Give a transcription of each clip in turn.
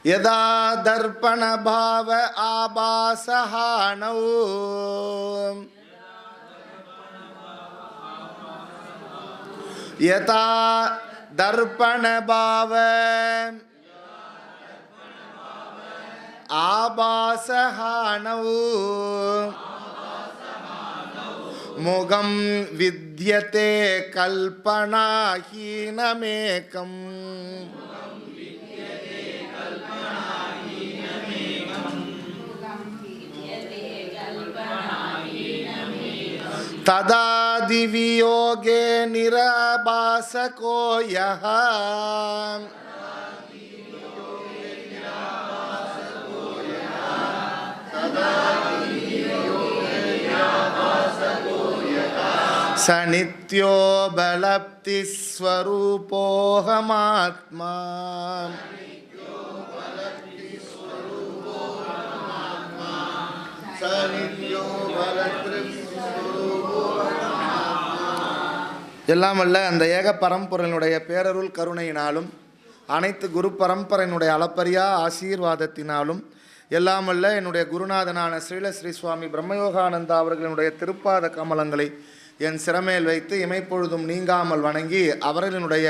யதா தர்ப்பண பாவ ஆபாசஹானௌ யதா தர்ப்பண பாவ ஆபாசஹானௌ முகம் வித்யதே கல்பனாஹீனமேகம் ததா திவியோகே நிராபாசகோ யஹ ச நித்யோ பலப்தி ஸ்வரூபோஹமாத்மா எல்லாம் அல்ல அந்த ஏக பரம்பொருளினுடைய பேரருள் கருணையினாலும் அனைத்து குரு பரம்பரையினுடைய அளப்பரியா ஆசீர்வாதத்தினாலும் எல்லாம் அல்ல என்னுடைய குருநாதனான ஸ்ரீல ஸ்ரீ சுவாமி பிரம்மயோகானந்தா அவர்களினுடைய திருப்பாத கமலங்களை என் சிரமேல் வைத்து இமைப்பொழுதும் நீங்காமல் வணங்கி அவர்களினுடைய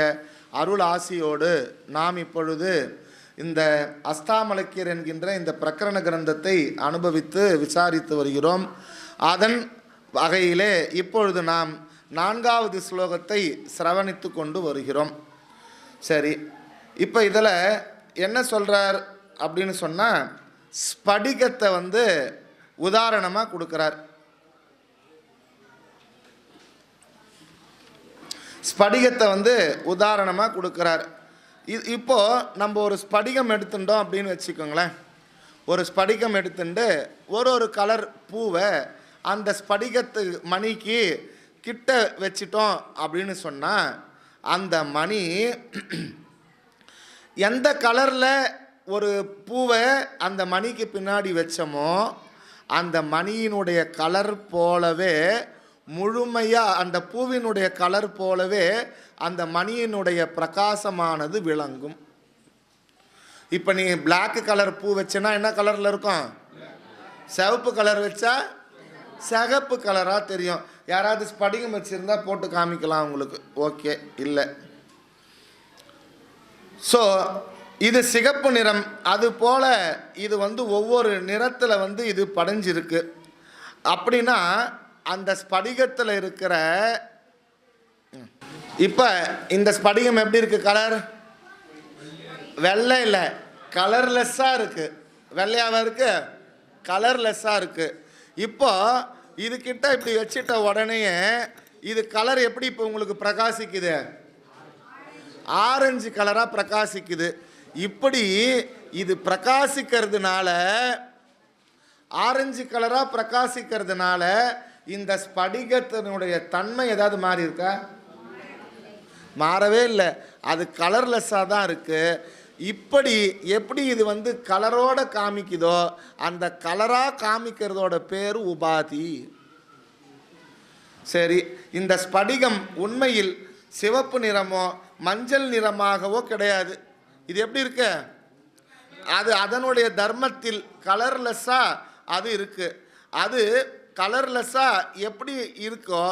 அருள் ஆசியோடு நாம் இப்பொழுது இந்த அஸ்தாமலக்கியர் என்கின்ற இந்த பிரகரண கிரந்தத்தை அனுபவித்து விசாரித்து வருகிறோம். அதன் வகையிலே இப்பொழுது நாம் 4வது ஸ்லோகத்தை சிரவணித்து கொண்டு வருகிறோம். சரி, இப்போ இதில் என்ன சொல்கிறார் அப்படின்னு சொன்னால், ஸ்படிகத்தை உதாரணமாக கொடுக்குறார். ஸ்படிகத்தை உதாரணமாக கொடுக்குறார். இப்போது நம்ம ஒரு ஸ்படிகம் எடுத்துட்டோம் அப்படின்னு வச்சுக்கோங்களேன். ஒரு ஸ்படிகம் எடுத்துட்டு ஒரு கலர் பூவை அந்த ஸ்படிகத்து மணிக்கு கிட்ட வச்சிட்டோம் அப்படின்னு சொன்னால், அந்த மணி எந்த கலரில் ஒரு பூவை அந்த மணிக்கு பின்னாடி வச்சோமோ அந்த மணியினுடைய கலர் போலவே முழுமையாக அந்த பூவினுடைய கலர் போலவே அந்த மணியினுடைய பிரகாசமானது விளங்கும். இப்போ நீ பிளாக் கலர் பூ வச்சனா என்ன கலரில் இருக்கும்? சிவப்பு கலர் வச்சா சிகப்பு கலராக தெரியும். யாராவது ஸ்படிகம் வச்சுருந்தா போட்டு காமிக்கலாம் உங்களுக்கு. ஓகே, இல்லை. ஸோ இது சிகப்பு நிறம். அதுபோல் இது ஒவ்வொரு நிறத்தில் இது படைஞ்சிருக்கு. அப்படின்னா அந்த ஸ்படிகத்தில் இருக்கிற இப்போ இந்த ஸ்படிகம் எப்படி இருக்குது? கலர் வெள்ளை இல்லை, கலர்லெஸ்ஸாக இருக்குது. வெள்ளையாக இருக்குது, கலர்லெஸ்ஸாக இருக்குது. இப்போ இதுக்கிட்ட இப்படி வச்சிட்ட உடனேயே இது கலர் எப்படி இப்போ உங்களுக்கு பிரகாசிக்குது? ஆரஞ்சு கலராக பிரகாசிக்குது. இப்படி இது பிரகாசிக்கிறதுனால, ஆரஞ்சு கலராக பிரகாசிக்கிறதுனால இந்த ஸ்படிகத்தினுடைய தன்மை ஏதாவது மாறி இருக்கா? மாறவே இல்லை, அது கலர்லெஸ்ஸாக தான் இருக்குது. இப்படி எப்படி இது கலரோட காமிக்குதோ அந்த கலராக காமிக்கிறதோட பேர் உபாதி. சரி, இந்த ஸ்படிகம் உண்மையில் சிவப்பு நிறமோ மஞ்சள் நிறமாகவோ கிடையாது. இது எப்படி இருக்கு? அது அதனுடைய தர்மத்தில் கலர்லெஸ்ஸாக அது இருக்கு. அது கலர்லெஸ்ஸாக எப்படி இருக்கோ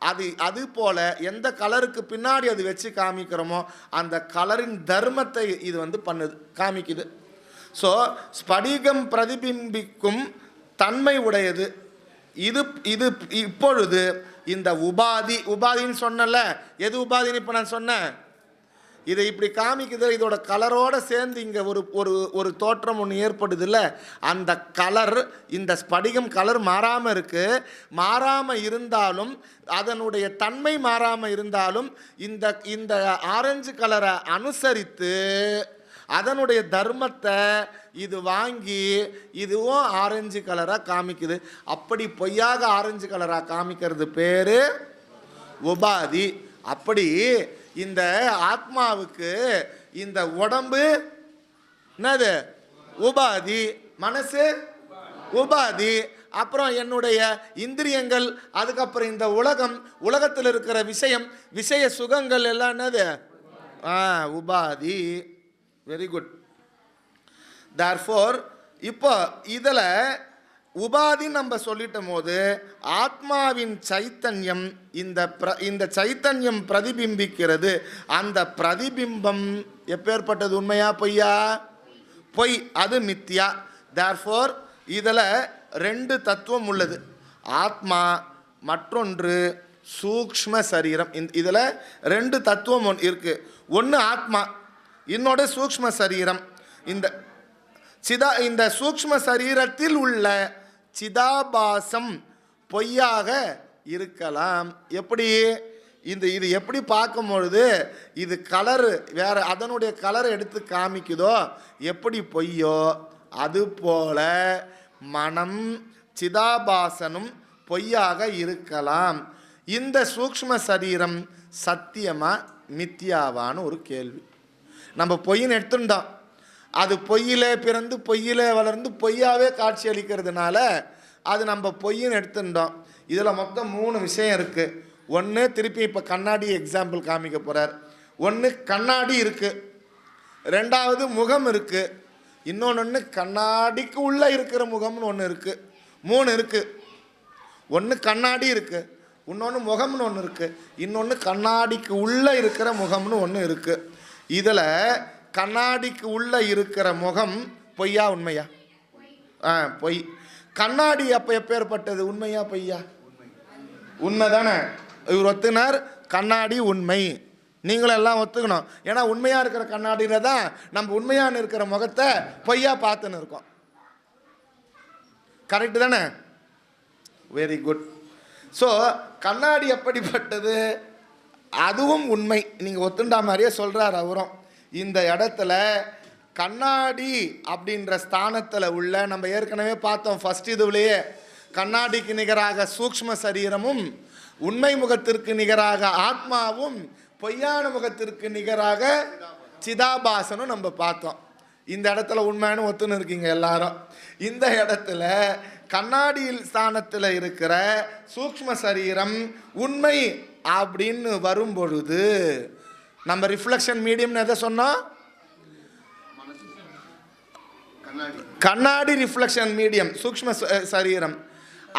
அது போல் எந்த கலருக்கு பின்னாடி அது வச்சு காமிக்கிறோமோ அந்த கலரின் தர்மத்தை இது பண்ணுது, காமிக்குது. ஸோ ஸ்படிகம் பிரதிபிம்பிக்கும் தன்மை உடையது. இது இது இப்பொழுது இந்த உபாதின்னு சொன்னல, எது உபாதின்னு இப்போ நான் சொன்னேன்? இதை இப்படி காமிக்குது. இதோட கலரோடு சேர்ந்து இங்கே ஒரு தோற்றம் ஒன்று ஏற்படுது இல்லை? அந்த கலர், இந்த ஸ்படிகம் கலர் மாறாமல் இருக்குது. மாறாமல் இருந்தாலும், அதனுடைய தன்மை மாறாமல் இருந்தாலும் இந்த ஆரஞ்சு கலரை அனுசரித்து அதனுடைய தர்மத்தை இது வாங்கி இதுவும் ஆரஞ்சு கலராக காமிக்குது. அப்படி பொய்யாக ஆரஞ்சு கலராக காமிக்கிறது பேர் உபாதி. அப்படி இந்த ஆத்மாவுக்கு இந்த உடம்பு என்னது? உபாதி. மனசு உபாதி. அப்புறம் என்னுடைய இந்திரியங்கள், அதுக்கப்புறம் இந்த உலகத்தில் இருக்கிற விஷய சுகங்கள் எல்லாம் என்னது? உபாதி. Very good. தேர்ஃபோர் இப்போ இதில் உபாதி நம்ம சொல்லிட்டும் போது ஆத்மாவின் சைத்தன்யம் இந்த சைத்தன்யம் பிரதிபிம்பிக்கிறது. அந்த பிரதிபிம்பம் எப்பேற்பட்டது? உண்மையா பொய்யா? பொய், அது மித்யா. தேர்ஃபோர் இதில் ரெண்டு தத்துவம் உள்ளது. ஆத்மா, மற்றொன்று சூக்ஷ்ம சரீரம். இதில் ரெண்டு தத்துவம் இருக்கு. ஒன்று ஆத்மா, இன்னொரு சூக்ஷ்ம சரீரம். இந்த சூக்ஷ்ம சரீரத்தில் உள்ள சிதாபாசம் பொய்யாக இருக்கலாம். எப்படி? இது எப்படி பார்க்கும் பொழுது இது கலர் வேற, அதனுடைய கலரை எடுத்து காமிக்குதோ எப்படி பொய்யோ அது போல மனம் சிதாபாசனும் பொய்யாக இருக்கலாம். இந்த சூக்ஷ்ம சரீரம் சத்தியமா மித்தியாவான்னு ஒரு கேள்வி. நம்ம பொய்ன்னு எடுத்துட்டோம், அது பொய்யிலே பிறந்து பொய்யிலே வளர்ந்து பொய்யாவே காட்சி அளிக்கிறதுனால அது நம்ம பொய்ன்னு எடுத்துட்டோம். இதில் மொத்தம் 3 விஷயம் இருக்குது. ஒன்று, திருப்பி இப்போ கண்ணாடி எக்ஸாம்பிள் காமிக்க போகிறார். ஒன்று கண்ணாடி இருக்குது, ரெண்டாவது முகம் இருக்குது, இன்னொன்று கண்ணாடிக்கு உள்ளே இருக்கிற முகம்னு ஒன்று இருக்குது. 3 இருக்குது. ஒன்று கண்ணாடி இருக்குது, இன்னொன்று முகம்னு ஒன்று இருக்குது, இன்னொன்று கண்ணாடிக்கு உள்ளே இருக்கிற முகம்னு ஒன்று இருக்குது. இதில் கண்ணாடிக்கு உள்ளே இருக்கிற முகம் பொய்யா உண்மையா? பொய். கண்ணாடி அப்போ எப்பேற்பட்டது? உண்மையா பொய்யா? உண்மை தானே. இவர் ஒத்துனார் கண்ணாடி உண்மை, நீங்களும் எல்லாம் ஒத்துக்கணும். ஏன்னா உண்மையாக இருக்கிற கண்ணாடியில் தான் நம்ம உண்மையான இருக்கிற முகத்தை பொய்யா பார்த்துன்னு இருக்கோம். கரெக்டு தானே? Very good. ஸோ கண்ணாடி எப்படிப்பட்டது? அதுவும் உண்மை. நீங்கள் ஒத்துண்டா மாதிரியே சொல்கிறார் அவரும். இந்த இடத்துல கண்ணாடி அப்படின்ற ஸ்தானத்தில் உள்ள, நம்ம ஏற்கனவே பார்த்தோம் ஃபர்ஸ்ட் இதுலேயே, கண்ணாடிக்கு நிகராக சூக்ஷ்ம சரீரமும், உண்மை முகத்திற்கு நிகராக ஆத்மாவும், பொய்யான முகத்திற்கு நிகராக சிதாபாசனும் நம்ம பார்த்தோம். இந்த இடத்துல உண்மையான ஒத்துன்னு இருக்கீங்க எல்லாரும். இந்த இடத்துல கண்ணாடியில் ஸ்தானத்தில் இருக்கிற சூக்ஷ்ம சரீரம் உண்மை அப்படின்னு வரும்பொழுது நம்ம ரிஃப்ளெக்ஷன் மீடியம்னு எதை சொன்னோம்? கண்ணாடி ரிஃப்ளெக்ஷன் மீடியம் சூக்ஷ்ம சரீரம்.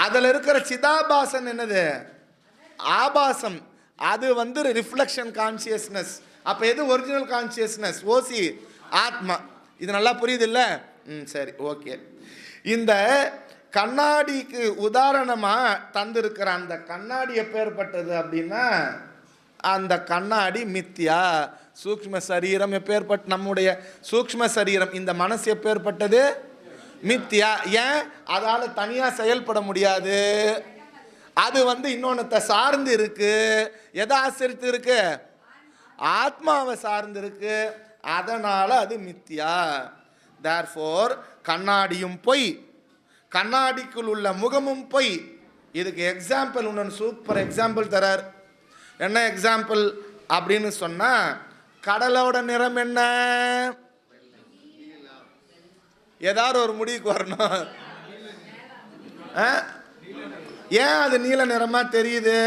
அதில் இருக்கிற சிதாபாசன் என்னது? ஆபாசம். அது ரிஃப்ளெக்ஷன் கான்சியஸ்னஸ். அப்போ எது ஒரிஜினல் கான்சியஸ்னஸ்? ஓசி ஆத்மா. இது நல்லா புரியுது இல்லை? சரி, ஓகே. இந்த கண்ணாடிக்கு உதாரணமாக தந்திருக்கிற அந்த கண்ணாடி எப்பேற்பட்டது அப்படின்னா, அந்த கண்ணாடி மித்யா. சூக்ஷ்ம சரீரம் எப்பேற்பட்ட, நம்முடைய சூக்ஷ்ம சரீரம் இந்த மனசு எப்பேற்பட்டது? மித்யா. ஏன்? அதால் தனியாக செயல்பட முடியாது. அது இன்னொன்னத்தை சார்ந்து இருக்கு. எதை ஆசிரித்து இருக்கு? ஆத்மாவை சார்ந்து இருக்கு. அதனால் அது மித்யா. தேர்ஃபோர் கண்ணாடியும் பொய், கண்ணாடிக்குள் உள்ள முகமும் பொய். இதுக்கு எக்ஸாம்பிள் ஒன்று சூப்பர் எக்ஸாம்பிள் தரார். என்ன எக்ஸாம்பிள் அப்படின்னு சொன்னால், கடலோட நிறம் என்ன? ஏதாவது ஒரு முடிவுக்கு வரணும். ஏன் அது நீல நிறமா தெரியுது?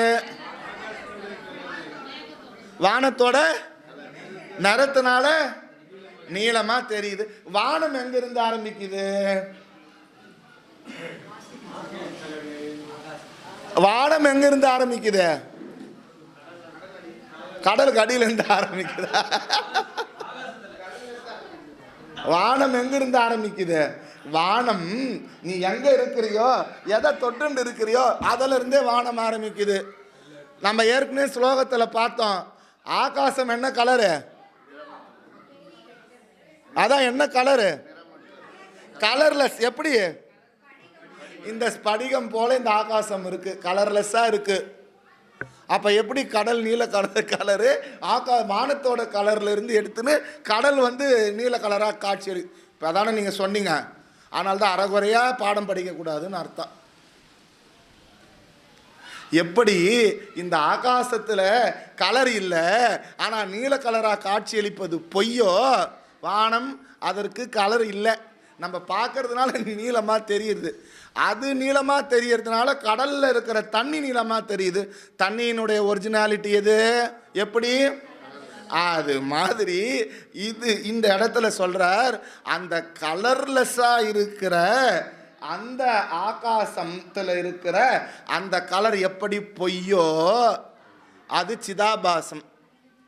வானத்தோட நிறத்தினால நீளமா தெரியுது. வானம் எங்க இருந்து ஆரம்பிக்குது? வானம் எங்க இருந்து ஆரம்பிக்குது? கடலுக்கு அடியில இருந்து ஆரம்பிக்குதா? வானம் எங்க இருந்து ஆரம்பிக்குது? வானம் நீ எங்க இருக்கிறியோ, எதை தொட்டு இருக்கிறியோ அதுல இருந்தே வானம் ஆரம்பிக்குது. நம்ம ஏற்கனவே ஸ்லோகத்தில் பார்த்தோம், ஆகாசம் என்ன கலரு? அதான் என்ன கலரு? கலர்லெஸ். எப்படி? இந்த ஸ்படிகம் போல இந்த ஆகாசம் இருக்கு, கலர்லெஸ்ஸா இருக்கு. அப்ப எப்படி கடல் நீல கலரு, வானத்தோட கலர்ல இருந்து எடுத்துன்னு கடல் நீல கலரா காட்சி இருக்கு. இப்போ அதானே நீங்க சொன்னீங்க. ஆனால் தான் அறகுறையா பாடம் படிக்க கூடாதுன்னு அர்த்தம். எப்படி இந்த ஆகாசத்தில் கலர் இல்லை ஆனால் நீல கலராக காட்சியளிப்பது பொய்யோ, வானம் அதற்கு கலர் இல்லை, நம்ம பார்க்கறதுனால நீளமாக தெரியுது. அது நீளமாக தெரியறதுனால கடலில் இருக்கிற தண்ணி நீளமாக தெரியுது. தண்ணியினுடைய ஒரிஜினாலிட்டி எது? எப்படி? அது மாதிரி இது இந்த இடத்துல சொல்றார், அந்த கலர்லெஸ்ஸா இருக்கிற அந்த ஆகாசத்துல இருக்கிற அந்த கலர் எப்படி பொய்யோ அது சிதாபாசம்,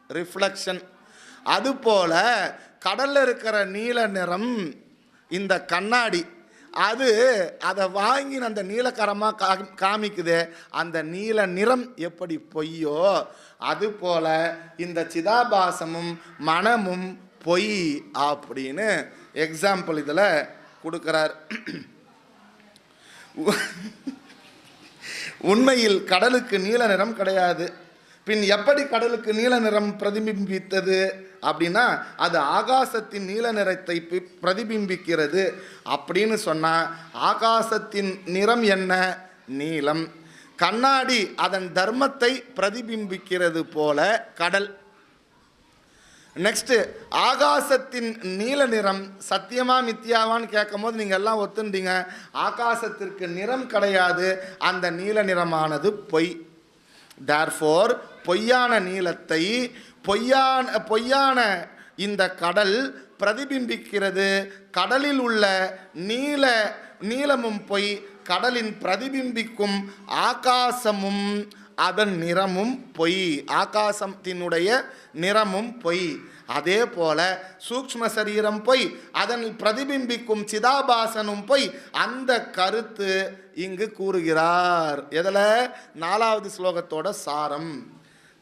ரிஃப்ளெக்ஷன். அதுபோல கடல்ல இருக்கிற நீல நிறம் இந்த கண்ணாடி, அது அதை வாங்கி அந்த நீலக்கரமாக காமிக்குது. அந்த நீல நிறம் எப்படி பொய்யோ அதுபோல இந்த சிதாபாசமும் மனமும் பொய் அப்படின்னு எக்ஸாம்பிள் இதில் கொடுக்கிறார். உண்மையில் கடலுக்கு நீல நிறம் கிடையாது. பின் எப்படி கடலுக்கு நீல நிறம் பிரதிபிம்பித்தது அப்படின்னா அது ஆகாசத்தின் நீல நிறத்தை பிரதிபிம்பிக்கிறது. அப்படின்னு சொன்னால் ஆகாசத்தின் நிறம் என்ன? நீலம். கண்ணாடி அதன் தர்மத்தை பிரதிபிம்பிக்கிறது போல கடல். நெக்ஸ்ட், ஆகாசத்தின் நீல நிறம் சத்தியமா மித்தியாவான்னு கேட்கும் போது நீங்கள் எல்லாம் ஒத்துண்டீங்க. ஆகாசத்திற்கு நிறம் கிடையாது, அந்த நீல நிறமானது பொய். தேர்ஃபோர் பொய்யான நீலத்தை பொய்யான இந்த கடல் பிரதிபிம்பிக்கிறது. கடலில் உள்ள நீலமும் பொய், கடலின் பிரதிபிம்பிக்கும் ஆகாசமும் அதன் நிறமும் பொய், ஆகாசத்தினுடைய நிறமும் பொய். அதே போல சூக்ஷ்ம சரீரம் பொய், அதன் பிரதிபிம்பிக்கும் சிதாபாசனும் பொய். அந்த கருத்து இங்கு கூறுகிறார். எதில்? 4வது ஸ்லோகத்தோட சாரம்.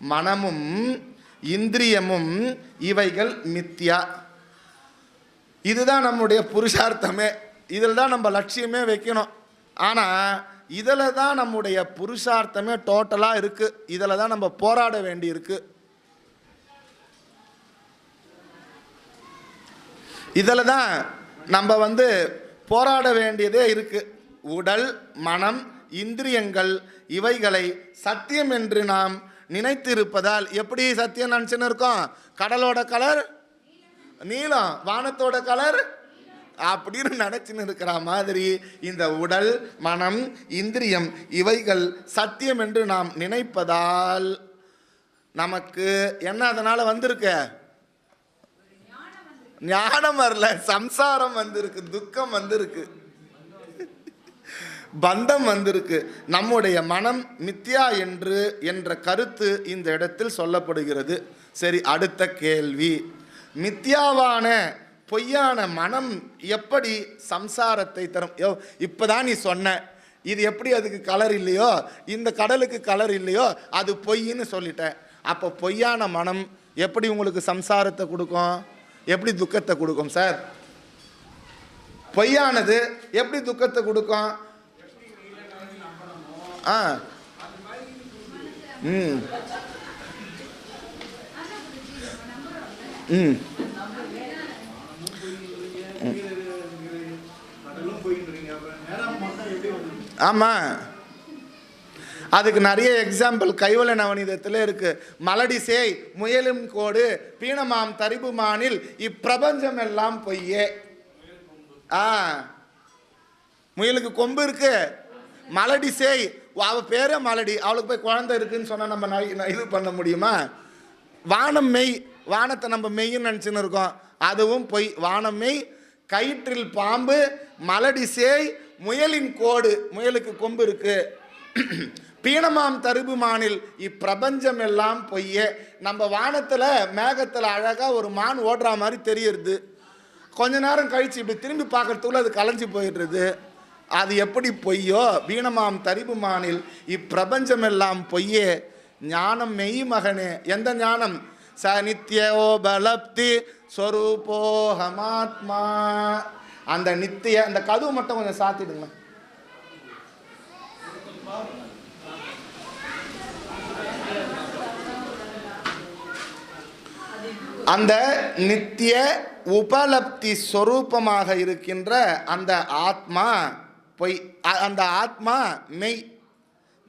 மனமும் இந்திரியமும் இவைகள் மித்யா. இதுதான் நம்முடைய புருஷார்த்தமே, இதில் தான் நம்ம லட்சியமே வைக்கணும். ஆனால் இதில் தான் நம்முடைய புருஷார்த்தமே டோட்டலாக இருக்குது. இதில் தான் நம்ம போராட வேண்டி இருக்கு. இதில் தான் நம்ம போராட வேண்டியதே இருக்கு. உடல், மனம், இந்திரியங்கள் இவைகளை சத்தியம் என்று நாம் நினைத்திருப்பதால் எப்படி சத்தியம் நினச்சுன்னு இருக்கோம்? கடலோட கலர் நீலம், வானத்தோட கலர் அப்படின்னு நினைச்சுன்னு இருக்கிற மாதிரி இந்த உடல், மனம், இந்திரியம் இவைகள் சத்தியம் என்று நாம் நினைப்பதால் நமக்கு என்ன அதனால வந்திருக்க? ஞானம் வரல, சம்சாரம் வந்திருக்கு, துக்கம் வந்திருக்கு, பந்தம் வந்திருக்கு. நம்முடைய மனம் மித்யா என்ற கருத்து இந்த இடத்தில் சொல்லப்படுகிறது. சரி, அடுத்த கேள்வி, மித்யாவான பொய்யான மனம் எப்படி சம்சாரத்தை தரும்? இப்போதான் நீ சொன்ன, இது எப்படி அதுக்கு கலர் இல்லையோ, இந்த கடலுக்கு கலர் இல்லையோ, அது பொய்ன்னு சொல்லிட்டேன். அப்போ பொய்யான மனம் எப்படி உங்களுக்கு சம்சாரத்தை கொடுக்கும், எப்படி துக்கத்தை கொடுக்கும் சார்? பொய்யானது எப்படி துக்கத்தை கொடுக்கும்? ம் ம் ஆமாம், அதுக்கு நிறைய எக்ஸாம்பிள் கைவல நவநீதத்தில் இருக்கு. மலடி சேய் முயலும் கோடு பீனமாம் தரிபுமானில் இப்பிரபஞ்சம் எல்லாம் பொய்யே. முயலுக்கு கொம்பு இருக்கு, மலடி சேய், அவ பேரே மலடி, அவளுக்கு போய் குழந்தை இருக்குன்னு சொன்னா நம்ம இது பண்ண முடியுமா? வானம் மெய், வானத்தை நம்ம மெய்ன்னு நினச்சின்னு இருக்கோம், அதுவும் பொய். வானம் மெய், கயிற்றில் பாம்பு, மலடி சேய், முயலின் கோடு, முயலுக்கு கொம்பு இருக்கு, பீனமாம் தருபுமானில் இப்பிரபஞ்சம் எல்லாம் பொய்யே. நம்ம வானத்தில் மேகத்தில் அழகாக ஒரு மான் ஓடுற மாதிரி தெரியுது, கொஞ்ச நேரம் கழிச்சு இப்படி திரும்பி பார்க்கறதுக்குள்ள அது கலைஞ்சி போயிடுறது. அது எப்படி பொய்யோ, வீணமாம் தரிபுமானில் இப்பிரபஞ்சம் எல்லாம் பொய்யே. ஞானம் மெய் மகனே. எந்த ஞானம்? சநித்யோ பலப்தி ஸ்வரூபோஹமாத்மா. அந்த நித்திய, அந்த கதவு மட்டும் கொஞ்சம் சாத்திடுங்க. அந்த நித்திய உபலப்தி ஸ்வரூபமாக இருக்கின்ற அந்த ஆத்மா பொய், அந்த ஆத்மா மெய்.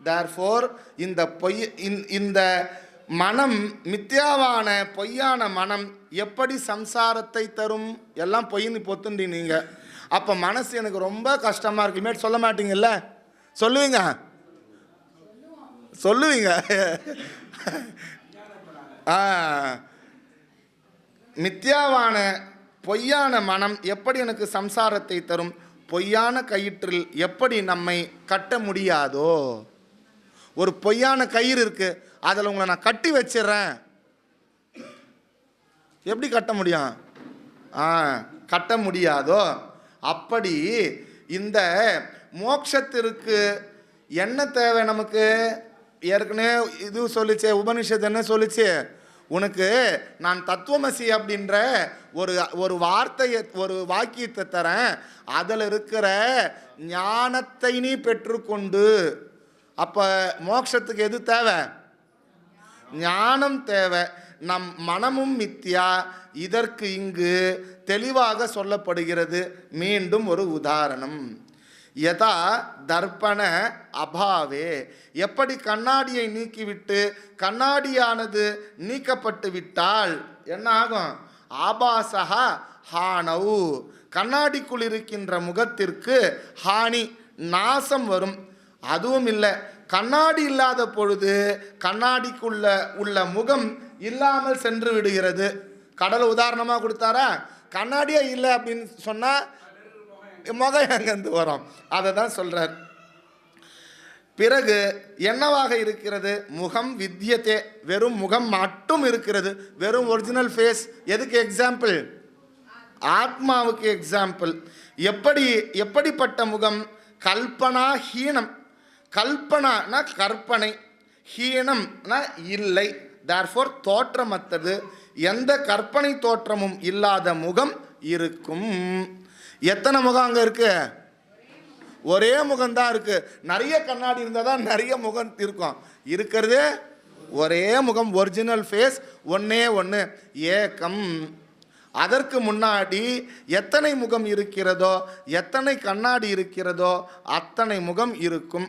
தேர்ஃபோர் இந்த பொய், இந்த மனம், மித்யாவான பொய்யான மனம் எப்படி சம்சாரத்தை தரும்? எல்லாம் பொய்ன்னு பொத்துண்டி நீங்க. அப்போ மனசு எனக்கு ரொம்ப கஷ்டமாக இருக்கு, இனிமேல் சொல்ல மாட்டீங்கல்ல? சொல்லுவீங்க சொல்லுவீங்க. மித்யாவான பொய்யான மனம் எப்படி எனக்கு சம்சாரத்தை தரும்? பொய்யான கயிற்றில் எப்படி நம்மை கட்ட முடியாதோ, ஒரு பொய்யான கயிறு இருக்கு, அதில் உங்களை நான் கட்டி வச்சிடறேன், எப்படி கட்ட முடியும்? கட்ட முடியாதோ, அப்படி இந்த மோட்சத்திற்கு என்ன தேவை நமக்கு? ஏற்கனவே இது சொல்லிச்சே, உபனிஷத்து என்ன சொல்லிச்சு? உனக்கு நான் தத்துவமசி அப்படின்ற ஒரு வார்த்தையை, ஒரு வாக்கியத்தை தரேன், அதில் இருக்கிற ஞானத்தை நீ பெற்றுக்கொண்டு. அப்போ மோட்சத்துக்கு எது தேவை? ஞானம் தேவை. நம் மனமும் மித்யா, இதற்கு இங்கு தெளிவாக சொல்லப்படுகிறது. மீண்டும் ஒரு உதாரணம். யதா தர்ப்பண அபாவே, எப்படி கண்ணாடியை நீக்கிவிட்டு கண்ணாடியானது நீக்கப்பட்டு விட்டால் என்ன ஆகும்? ஆபாசஹா ஹானவு, கண்ணாடிக்குள் இருக்கின்ற முகத்திற்கு ஹானி, நாசம் வரும். அதுவும் இல்லை, கண்ணாடி இல்லாத பொழுது கண்ணாடிக்குள்ள உள்ள முகம் இல்லாமல் சென்று விடுகிறது. கடலை உதாரணமாக கொடுத்தாரா? கண்ணாடியே இல்லை அப்படின்னு சொன்னால் முகம் எங்கேருந்து வரும்? அதை தான் சொல்கிறார். பிறகு என்னவாக இருக்கிறது? முகம் வித்யத்தே, வெறும் முகம் மட்டும் இருக்கிறது, வெறும் ஒரிஜினல் ஃபேஸ். எதுக்கு எக்ஸாம்பிள்? ஆத்மாவுக்கு எக்ஸாம்பிள். எப்படிப்பட்ட முகம்? கல்பனா ஹீனம். கல்பனானா கற்பனை, ஹீனம்னா இல்லை, தேர்ஃபோர் தோற்றமற்றது. எந்த கற்பனை தோற்றமும் இல்லாத முகம் இருக்கும். எத்தனை முகம் அங்கே இருக்கு? ஒரே முகம்தான் இருக்கு. நிறைய கண்ணாடி இருந்தால் தான் நிறைய முகம் இருக்கும். இருக்கிறது ஒரே முகம், ஒரிஜினல் ஃபேஸ் ஒன்னே ஒன்று, ஏகம். அதற்கு முன்னாடி எத்தனை முகம் இருக்கிறதோ, எத்தனை கண்ணாடி இருக்கிறதோ அத்தனை முகம் இருக்கும்.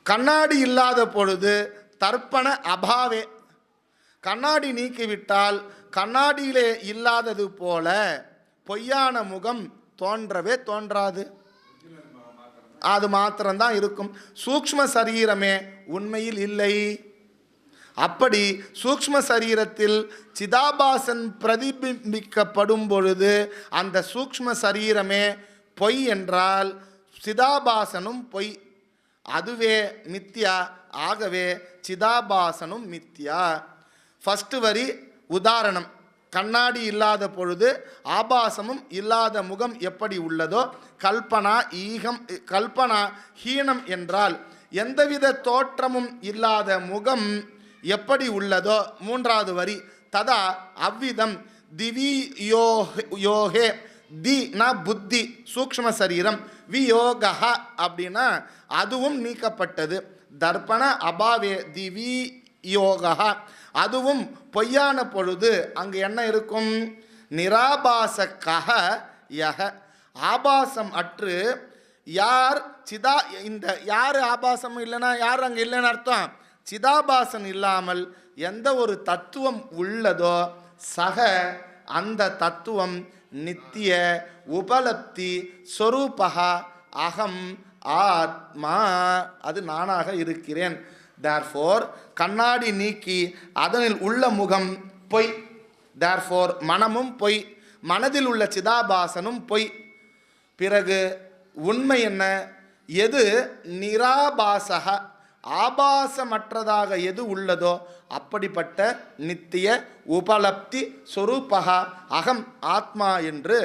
கண்ணாடி இல்லாத பொழுது தர்ப்பண அபாவே, கண்ணாடி நீக்கிவிட்டால் கண்ணாடியிலே இல்லாதது போல பொய்யான முகம் தோன்றவே தோன்றாது, அது மாத்திரம்தான் இருக்கும். சூக்ஷ்ம சரீரமே உண்மையில் இல்லை. அப்படி சூக்ஷ்ம சரீரத்தில் சிதாபாசன் பிரதிபிம்பிக்கப்படும் பொழுது அந்த சூக்ஷ்ம சரீரமே பொய் என்றால் சிதாபாசனும் பொய், அதுவே மித்யா. ஆகவே சிதாபாசனும் மித்யா. ஃபர்ஸ்ட் வரி உதாரணம். கண்ணாடி இல்லாத பொழுது ஆபாசமும் இல்லாத முகம் எப்படி உள்ளதோ, கல்பனா ஹீனம் என்றால் எந்தவித தோற்றமும் இல்லாத முகம் எப்படி உள்ளதோ. மூன்றாவது வரி ததா அவ்விதம் திவி யோகே, தினா புத்தி, சூக்ஷ்ம சரீரம், வியோகா அப்படின்னா அதுவும் நீக்கப்பட்டது. தர்ப்பண அபாவே திவி யோகா, அதுவும் பொய்யான பொழுது அங்கு என்ன இருக்கும்? நிராபாசக யக, ஆபாசம் அற்று யார் சிதா, இந்த யார் ஆபாசம் இல்லைன்னா யார் அங்கே இல்லைன்னு அர்த்தம்? சிதாபாசன் இல்லாமல் எந்த ஒரு தத்துவம் உள்ளதோ சக, அந்த தத்துவம் நித்திய உபலப்தி சொரூபகா அகம் ஆத்மா, அது நானாக இருக்கிறேன். தேர்ஃபோர் கண்ணாடி நீக்கி அதனில் உள்ள முகம் பொய், தேர்ஃபோர் மனமும் பொய், மனதில் உள்ள சிதாபாசனும் பொய். பிறகு உண்மை என்ன? எது நிராபாசக, ஆபாசமற்றதாக எது உள்ளதோ அப்படிப்பட்ட நித்திய உபலப்தி சொரூபகா அகம் ஆத்மா என்று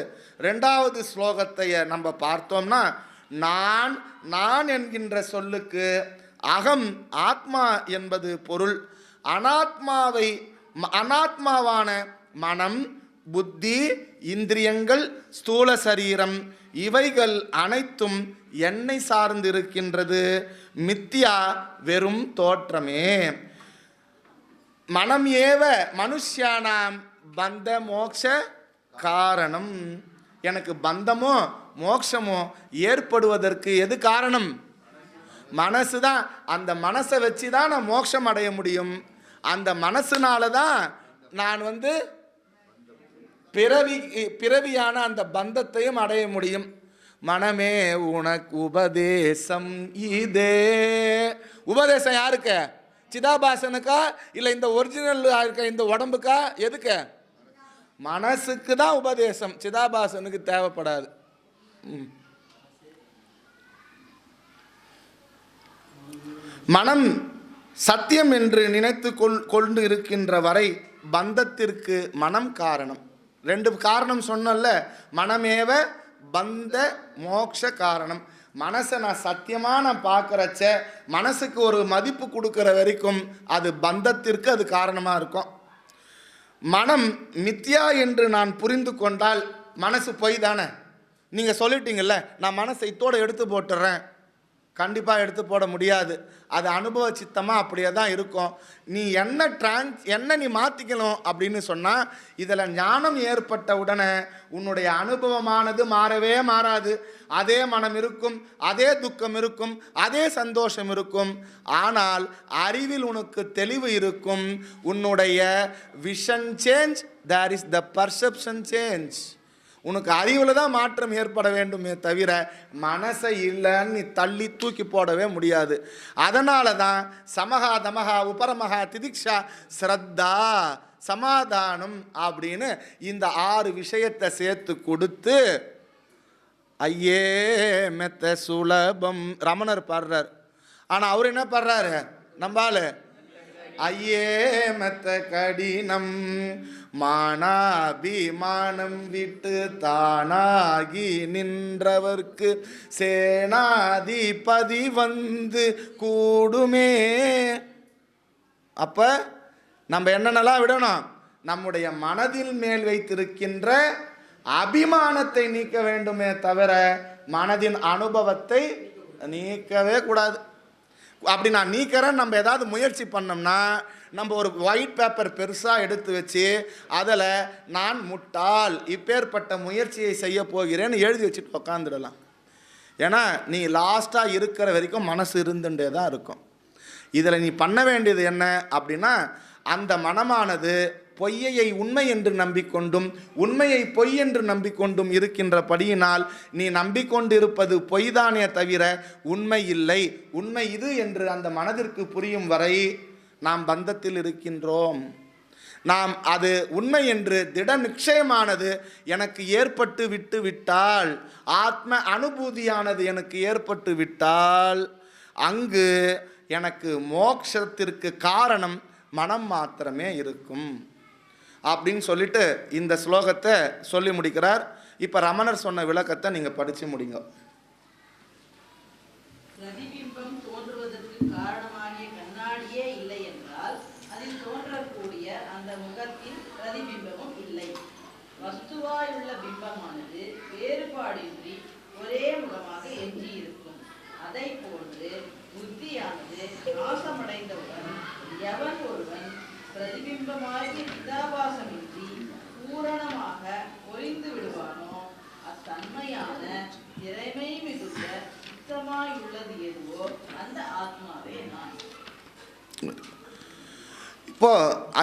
ரெண்டாவது ஸ்லோகத்தை நம்ம பார்த்தோம்னா, நான் நான் என்கின்ற சொல்லுக்கு அகம் ஆத்மா என்பது பொருள். அனாத்மாவான மனம், புத்தி, இந்திரியங்கள், ஸ்தூல சரீரம் இவைகள் அனைத்தும் என்னை சார்ந்திருக்கின்றது. மித்யா, வெறும் தோற்றமே. மனம் ஏவ மனுஷ்யானாம் பந்த மோக்ஷ காரணம். எனக்கு பந்தமோ மோட்சமோ ஏற்படுவதற்கு எது காரணம்? மனசு தான். அந்த மனசை வச்சு தான் நான் மோட்சம் அடைய முடியும். அந்த மனசுனால தான் நான் பிறவியான அந்த பந்தத்தையும் அடைய முடியும். மனமே உனக்கு உபதேசம் இதே. உபதேசம் யாருக்கு? சிதாபாசனுக்கா இல்லை இந்த ஒரிஜினல் இருக்க இந்த உடம்புக்கா? எதுக்கு? மனசுக்கு தான் உபதேசம், சிதாபாசனுக்கு தேவைப்படாது. மனம் சத்தியம் என்று நினைத்து கொண்டு இருக்கின்ற வரை பந்தத்திற்கு மனம் காரணம். 2 காரணம் சொன்னல, மனமேவ பந்த மோட்ச காரணம். மனசை நான் சத்தியமாக நான் பார்க்குறச்ச மனசுக்கு ஒரு மதிப்பு கொடுக்குற வரைக்கும் அது பந்தத்திற்கு அது காரணமாக இருக்கும். மனம் மித்யா என்று நான் புரிந்து கொண்டால் மனசு பொய் தானே. நீங்கள் சொல்லிட்டீங்கல்ல, நான் மனசை இத்தோடு எடுத்து போட்டுறேன், கண்டிப்பாக எடுத்து போட முடியாது. அது அனுபவ சித்தமாக அப்படியே தான் இருக்கும். நீ என்ன நீ மாற்றிக்கணும் அப்படின்னு சொன்னால், இதில் ஞானம் ஏற்பட்ட உடனே உன்னுடைய அனுபவமானது மாறவே மாறாது. அதே மனம் இருக்கும், அதே துக்கம் இருக்கும், அதே சந்தோஷம் இருக்கும். ஆனால் அறிவில் உனக்கு தெளிவு இருக்கும். உன்னுடைய vision change, there is the perception change. உனக்கு அறிவில் தான் மாற்றம் ஏற்பட வேண்டுமே தவிர மனசை இல்லைன்னு நீ தள்ளி தூக்கி போடவே முடியாது. அதனால தான் சமகா தமகா உபரமகா திதிக்ஷா ஸ்ரத்தா சமாதானம் அப்படின்னு இந்த 6 விஷயத்தை சேர்த்து கொடுத்து ஐயே மெத்த சுலபம் ரமணர் பாடுறார். ஆனால் அவர் என்ன பாடுறாரு, நம்பால ஐயே மெத்த கடினம் மானாபிமானம் விட்டு தானாகி நின்றவர்க்கு சேனாதிபதி வந்து கூடுமே. அப்ப நம்ம என்னென்னலாம் விடணும், நம்முடைய மனதில் மேல் வைத்திருக்கின்ற அபிமானத்தை நீக்க வேண்டுமே தவிர மனதின் அனுபவத்தை நீக்கவே கூடாது. அப்படி நான் நீக்கிறேன் நம்ம ஏதாவது முயற்சி பண்ணோம்னா, நம்ம ஒரு ஒயிட் பேப்பர் பெருசாக எடுத்து வச்சு அதில் நான் முட்டாள் இப்பேற்பட்ட முயற்சியை செய்ய போகிறேன்னு எழுதி வச்சுட்டு உக்காந்துடலாம். ஏன்னா நீ லாஸ்ட்டாக இருக்கிற வரைக்கும் மனசு இருந்துட்டே தான் இருக்கும். இதில் நீ பண்ண வேண்டியது என்ன அப்படின்னா, அந்த மனமானது பொய்யை உண்மை என்று நம்பிக்கொண்டும் உண்மையை பொய் என்று நம்பிக்கொண்டும் இருக்கின்றபடியினால் நீ நம்பிக்கொண்டிருப்பது பொய்தானே தவிர உண்மை இல்லை. உண்மை இது என்று அந்த மனதிற்கு புரியும் வரை நாம் பந்தத்தில் இருக்கின்றோம். நாம் அது உண்மை என்று திட நிச்சயமானது எனக்கு ஏற்பட்டு விட்டு விட்டால், ஆத்ம அனுபூதியானது எனக்கு ஏற்பட்டு விட்டால், அங்கு எனக்கு மோட்சத்திற்கு காரணம் மனம் மாத்திரமே இருக்கும் அப்படின்னு சொல்லிட்டு இந்த ஸ்லோகத்தை சொல்லி முடிக்கிறார். இப்போ ரமணர் சொன்ன விளக்கத்தை நீங்கள் படித்து முடிங்க. பிரதிபிம்பம் தோன்றுவதற்கு காரணமாகிய கண்ணாடியே இல்லை என்றால் அதில் தோன்றக்கூடிய அந்த முகத்தில் பிரதிபிம்பமும் இல்லை. வஸ்துவாயுள்ள பிம்பமானது வேறுபாடின்றி ஒரே முகமாக எஞ்சியிருக்கும். அதை போன்று புத்தியானது நாசமடைந்தவுடன் எவன் ஒருவன் பிரதிபிம்பமாகிய சிதாபாசமின்றி பூரணமாக ஒழிந்து விடுவானோ அத்தன்மையான திறமை மிகுந்த சுத்தமாயுள்ளது எதுவோ அந்த ஆத்மாவே நான். இப்போ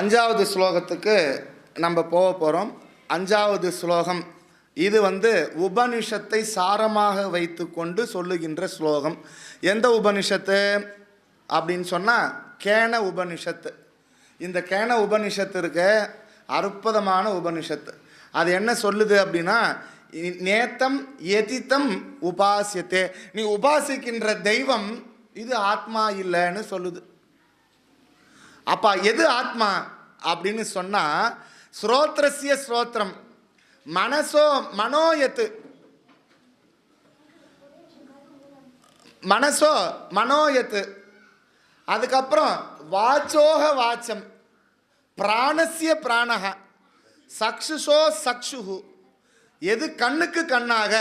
5வது ஸ்லோகத்துக்கு நம்ம போக போகிறோம். 5வது ஸ்லோகம் இது உபனிஷத்தை சாரமாக வைத்து கொண்டு சொல்லுகின்ற ஸ்லோகம். எந்த உபனிஷத்து அப்படின்னு சொன்னால் கேன உபனிஷத்து. இந்த கேன உபனிஷத்து இருக்க அற்புதமான உபனிஷத்து. அது என்ன சொல்லுது அப்படின்னா, நேத்தம் எதித்தம் உபாசியத்தே, நீ உபாசிக்கின்ற தெய்வம் இது ஆத்மா இல்லைன்னு சொல்லுது. அப்பா எது ஆத்மா அப்படின்னு சொன்னா, ஸ்ரோத்ரஸ்ய ஸ்ரோத்ரம் மனசோ மனோயத்து, மனசோ மனோயத்து, அதுக்கப்புறம் வாச்சோக வாச்சம், பிராணஸ்ய பிராணக, சக்ஷுஷோ சக்ஷுஹு, எது கண்ணுக்கு கண்ணாக,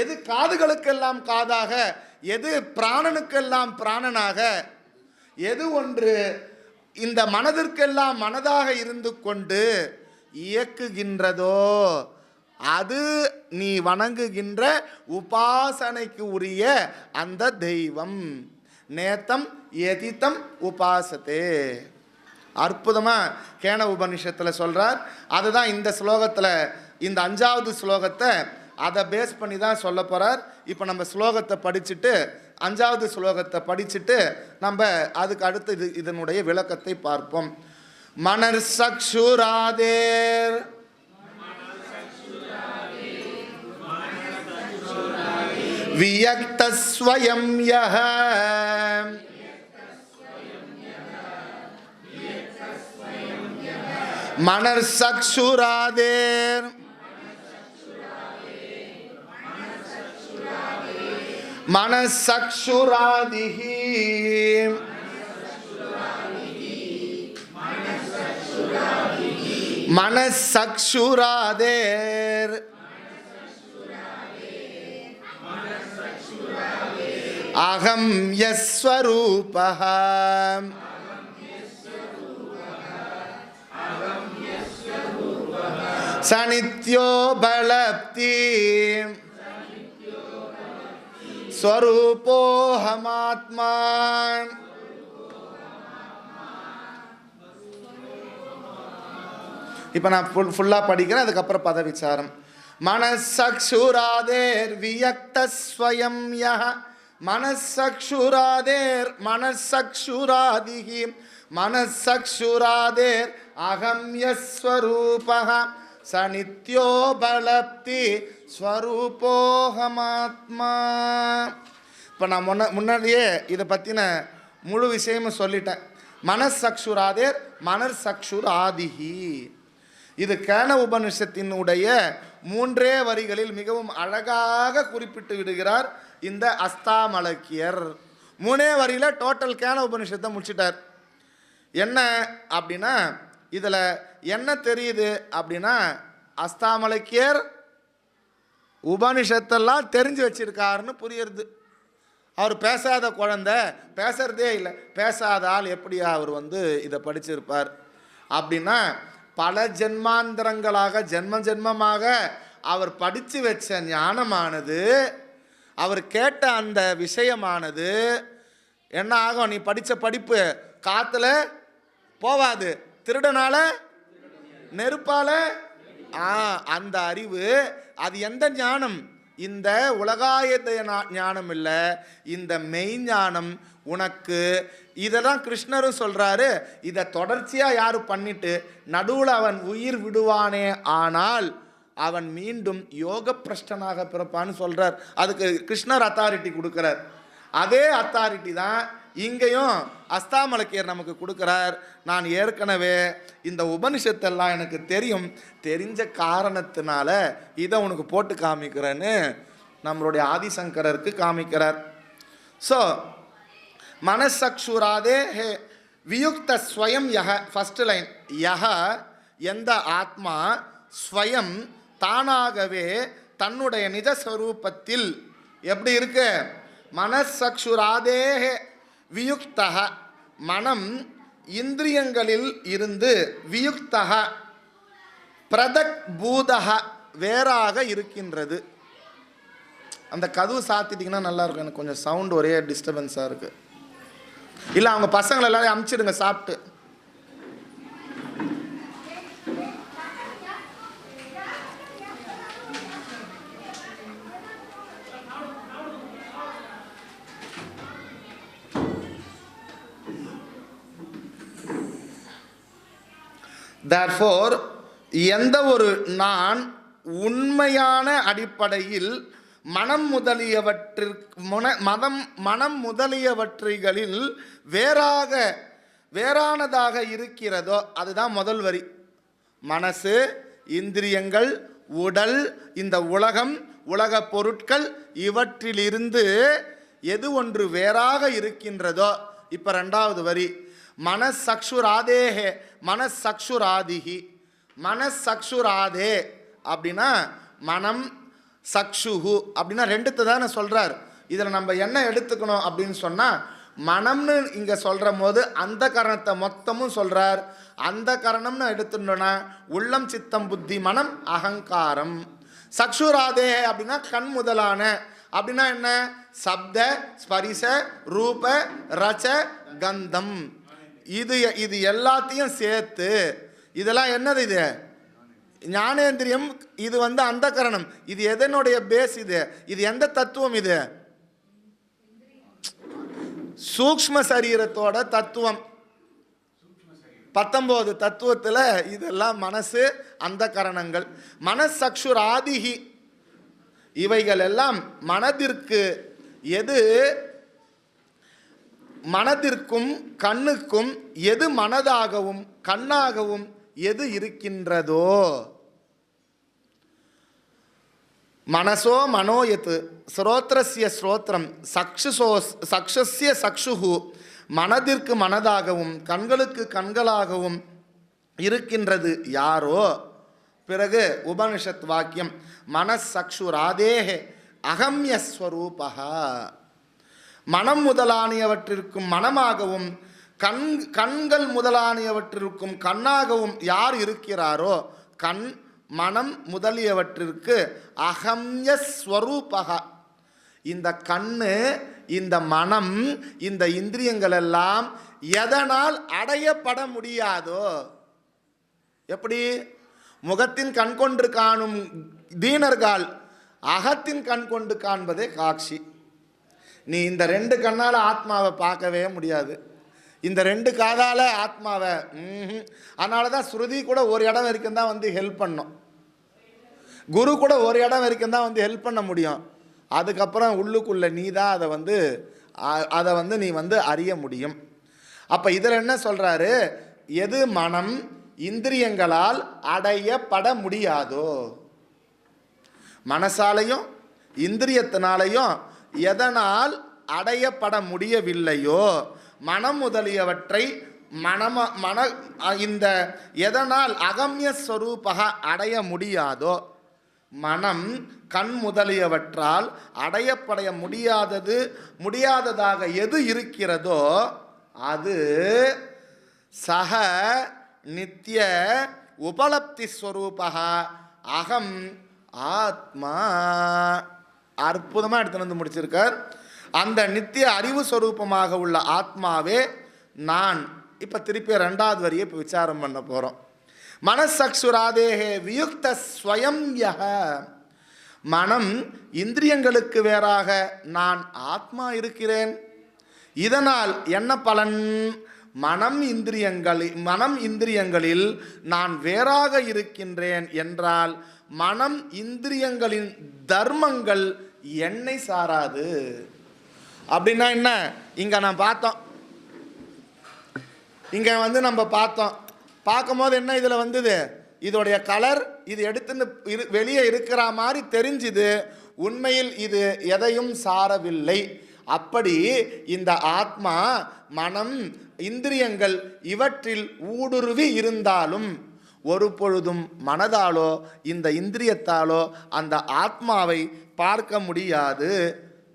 எது காதுகளுக்கெல்லாம் காதாக, எது பிராணனுக்கெல்லாம் பிராணனாக, எது ஒன்று இந்த மனதிற்கெல்லாம் மனதாக இருந்து கொண்டு இயக்குகின்றதோ அது நீ வணங்குகின்ற உபாசனைக்கு உரிய அந்த தெய்வம். நேத்தம் எதித்தம் உபாசத்தே. அற்புதமாக கேன உபனிஷத்தில் சொல்கிறார். அதுதான் இந்த ஸ்லோகத்தில், இந்த 5வது ஸ்லோகத்தை அதை பேஸ் பண்ணி தான் சொல்ல போகிறார். இப்போ நம்ம ஸ்லோகத்தை படிச்சுட்டு 5வது ஸ்லோகத்தை படிச்சுட்டு நம்ம அதுக்கு அடுத்து இதனுடைய விளக்கத்தை பார்ப்போம். மனர் சக்ஷுராதேர் வியக்தஸ்வயம் யஹ மனர்சக்ஷுராதேர் மனசக்ஷுராதிஹி மனசக்ஷுராதேர் அகம் யஸ்வரூபஹ சநித்யோ பலப்தி ஸ்வரூபோஹமாத்மா. இப்போ நான் ஃபுல்லாக படிக்கிறேன், அதுக்கப்புறம் பதவிச்சாரம். மனசக்ஷுராதேர் வியக்தஸ்வயம் யஹ மனசக்ஷுராதேர் மனசக்ஷுராதிஹி மனசக்ஷுராதேர் அகம் யஸ்வரூபஹ சநித்யோ பலப்தி ஸ்வரூபோஹமாத்மா. இப்போ நான் முன்னாடியே இதை பற்றின முழு விஷயமும் சொல்லிட்டேன். மனசக்ஷுராதேர் மனசக்ஷுராதிஹி. இது கேன உபனிஷத்தினுடைய 3 வரிகளில் மிகவும் அழகாக குறிப்பிட்டு விடுகிறார் இந்த அஸ்தாமலக்கியர். 3 வரியில் டோட்டல் கேன உபனிஷத்தை முடிச்சிட்டார். என்ன அப்படின்னா இதில் என்ன தெரியுது அப்படின்னா அஸ்தாமலக்கியர் உபனிஷத்தெல்லாம் தெரிஞ்சு வச்சிருக்காருன்னு புரியுறது. அவர் பேசாத குழந்தை, பேசுறதே இல்லை, பேசாத ஆள் எப்படி அவர் இதை படிச்சிருப்பார் அப்படின்னா பல ஜென்மாந்திரங்களாக ஜென்மமாக அவர் படித்து வச்ச ஞானமானது, அவர் கேட்ட அந்த விஷயமானது என்ன ஆகும்? நீ படித்த படிப்பு காற்றுல போவாது, திருடனால நெருப்பால அந்த அறிவு. அது எந்த ஞானம்? இந்த உலகாயத ஞானம் இல்லை, இந்த மெய்ஞானம் உனக்கு. இதெல்லாம் கிருஷ்ணரும் சொல்றாரு. இதை தொடர்ச்சியாக யாரு பண்ணிட்டு நடுவில் அவன் உயிர் விடுவானே ஆனால் அவன் மீண்டும் யோக பிரஷ்டனாக பிறப்பான்னு சொல்றார். அதுக்கு கிருஷ்ணர் அத்தாரிட்டி கொடுக்கிறார். அதே அத்தாரிட்டி தான் இங்கேயும் அஸ்தாமலக்கியர் நமக்கு கொடுக்கிறார். நான் ஏற்கனவே இந்த உபனிஷத்தெல்லாம் எனக்கு தெரியும், தெரிஞ்ச காரணத்தினால இதை உனக்கு போட்டு காமிக்கிறேன்னு நம்மளுடைய ஆதிசங்கரருக்கு காமிக்கிறார். ஸோ மனசக்ஷுராதே ஹே வியுக்த ஸ்வயம் யஹ. ஃபர்ஸ்ட் லைன் யஹ எந்த ஆத்மா ஸ்வயம் தானாகவே தன்னுடைய நிஜஸ்வரூபத்தில் எப்படி இருக்கு? மனசக்ஷுராதேஹ வியுக்தஹ மனம் இந்திரியங்களில் இருந்து வியுக்தஹ பிரதக் பூதஹ வேறாக இருக்கின்றது. அந்த கதவு சாத்திட்டிங்கன்னா நல்லா இருக்கும். எனக்கு கொஞ்சம் சவுண்ட் ஒரே டிஸ்டர்பன்ஸாக இருக்கு. இல்லை அவங்க பசங்களை எல்லாரையும் அனுப்பிச்சிடுங்க சாப்பிட்டு. Therefore, எந்த ஒரு நான் உண்மையான அடிப்படையில் மனம் முதலியவற்றிகளில் வேறானதாக இருக்கிறதோ அதுதான் முதல் வரி. மனசு, இந்திரியங்கள், உடல், இந்த உலகம், உலக பொருட்கள் இவற்றிலிருந்து எது ஒன்று வேறாக இருக்கின்றதோ. இப்போ 2வது வரி மனசக்ஷுராதேஹே மனசக்ஷுராதிஹி. மனசக்ஷுராதே அப்படின்னா மனம், சக்ஷுஹு அப்படின்னா 2 தானே சொல்றார். இதில் நம்ம என்ன எடுத்துக்கணும் அப்படின்னு சொன்னால் மனம்னு இங்கே சொல்கிற போது அந்த கரணத்தை மொத்தமும் சொல்கிறார். அந்த கரணம்னு எடுத்துட்டோன்னா உள்ளம், சித்தம், புத்தி, மனம், அகங்காரம். சக்ஷுராதே அப்படின்னா கண் முதலான அப்படின்னா என்ன? சப்த, ஸ்பரிச, ரூப, ரச, கந்தம். இது எல்லாத்தையும் சேர்த்து இதெல்லாம் என்னது? இது ஞானேந்திரியம். இது அந்த கரணம். இது எதனுடைய பேஸ்? இது எந்த தத்துவம்? இது சூக்ஷ்ம சரீரத்தோட தத்துவம். 19 தத்துவத்தில் இதெல்லாம் மனசு, அந்த கரணங்கள். மனசக்ஷுராதிஹி இவைகள் எல்லாம் மனதிற்கு எது மனதிற்கும் கண்ணுக்கும் எது மனதாகவும் கண்ணாகவும் எது இருக்கின்றதோ, மனசோ மனோயத் ஸ்ரோத்ரஸ்ய ஸ்ரோத்ரம் சக்ஷுஸ்ய சக்ஷுஹு, மனதிற்கு மனதாகவும் கண்களுக்கு கண்களாகவும் இருக்கின்றது யாரோ. பிறகு உபனிஷத் வாக்கியம், மனசக்ஷுராதேஹே அகம்யஸ்வரூபஹ, மனம் முதலானியவற்றிற்கும் மனமாகவும் கண்கள் முதலானியவற்றிற்கும் கண்ணாகவும் யார் இருக்கிறாரோ, கண் மனம் முதலியவற்றிற்கு அகம்யஸ்வரூபஹ, இந்த கண்ணு இந்த மனம் இந்த இந்திரியங்கள் எல்லாம் எதனால் அடையப்பட முடியாதோ. எப்படி? முகத்தின் கண் கொண்டு காணும் தீனர்கள் அகத்தின் கண் கொண்டு காண்பதே காட்சி. நீ இந்த ரெண்டு கண்ணால் ஆத்மாவை பார்க்கவே முடியாது, இந்த ரெண்டு காதால் ஆத்மாவை. அதனால தான் ஸ்ருதி கூட ஒரு இடம் வரைக்கும் தான் வந்து ஹெல்ப் பண்ணும், குரு கூட ஒரு இடம் வரைக்கும் தான் வந்து ஹெல்ப் பண்ண முடியும். அதுக்கப்புறம் உள்ளுக்குள்ள நீ தான் அதை வந்து நீ வந்து அறிய முடியும். அப்போ இதில் என்ன சொல்கிறாரு, எது மனம் இந்திரியங்களால் அடையப்பட முடியாதோ, மனசாலையும் இந்திரியத்தினாலையும் எதனால் அடையப்பட முடியவில்லையோ, மனம் முதலியவற்றை இந்த எதனால் அகம்யஸ்வரூபக அடைய முடியாதோ, மனம் கண் முதலியவற்றால் அடையப்படைய முடியாததாக எது இருக்கிறதோ அது சக நித்திய உபலப்தி ஸ்வரூபக அகம் ஆத்மா. அற்புதமாக எடுத்து வந்து முடிச்சிருக்கார். அந்த நித்திய அறிவு ஸ்வரூபமாக உள்ள ஆத்மாவே நான். இப்போ திருப்பி ரெண்டாவது வரியை இப்போ விசாரம் பண்ண போகிறோம். மனசக்ஷுராதேஹே வியுக்த ஸ்வயம் யஹ, மனம் இந்திரியங்களுக்கு வேறாக நான் ஆத்மா இருக்கிறேன். இதனால் என்ன பலன்? மனம் இந்திரியங்களில் நான் வேறாக இருக்கின்றேன் என்றால் மனம் இந்திரியங்களின் தர்மங்கள் என்னை சாராது. அப்படின்னா என்ன? இங்கே நான் பார்த்தோம், இங்கே வந்து நம்ம பார்த்தோம், பார்க்கும்போது என்ன இதில் வந்தது, இதோடைய கலர் இது எடுத்துன்னு வெளியே இருக்கிற மாதிரி தெரிஞ்சுது, உண்மையில் இது எதையும் சாரவில்லை. அப்படி இந்த ஆத்மா மனம் இந்திரியங்கள் இவற்றில் ஊடுருவி இருந்தாலும் ஒரு பொழுதும் மனதாலோ இந்த இந்திரியத்தாலோ அந்த ஆத்மாவை பார்க்க முடியாது.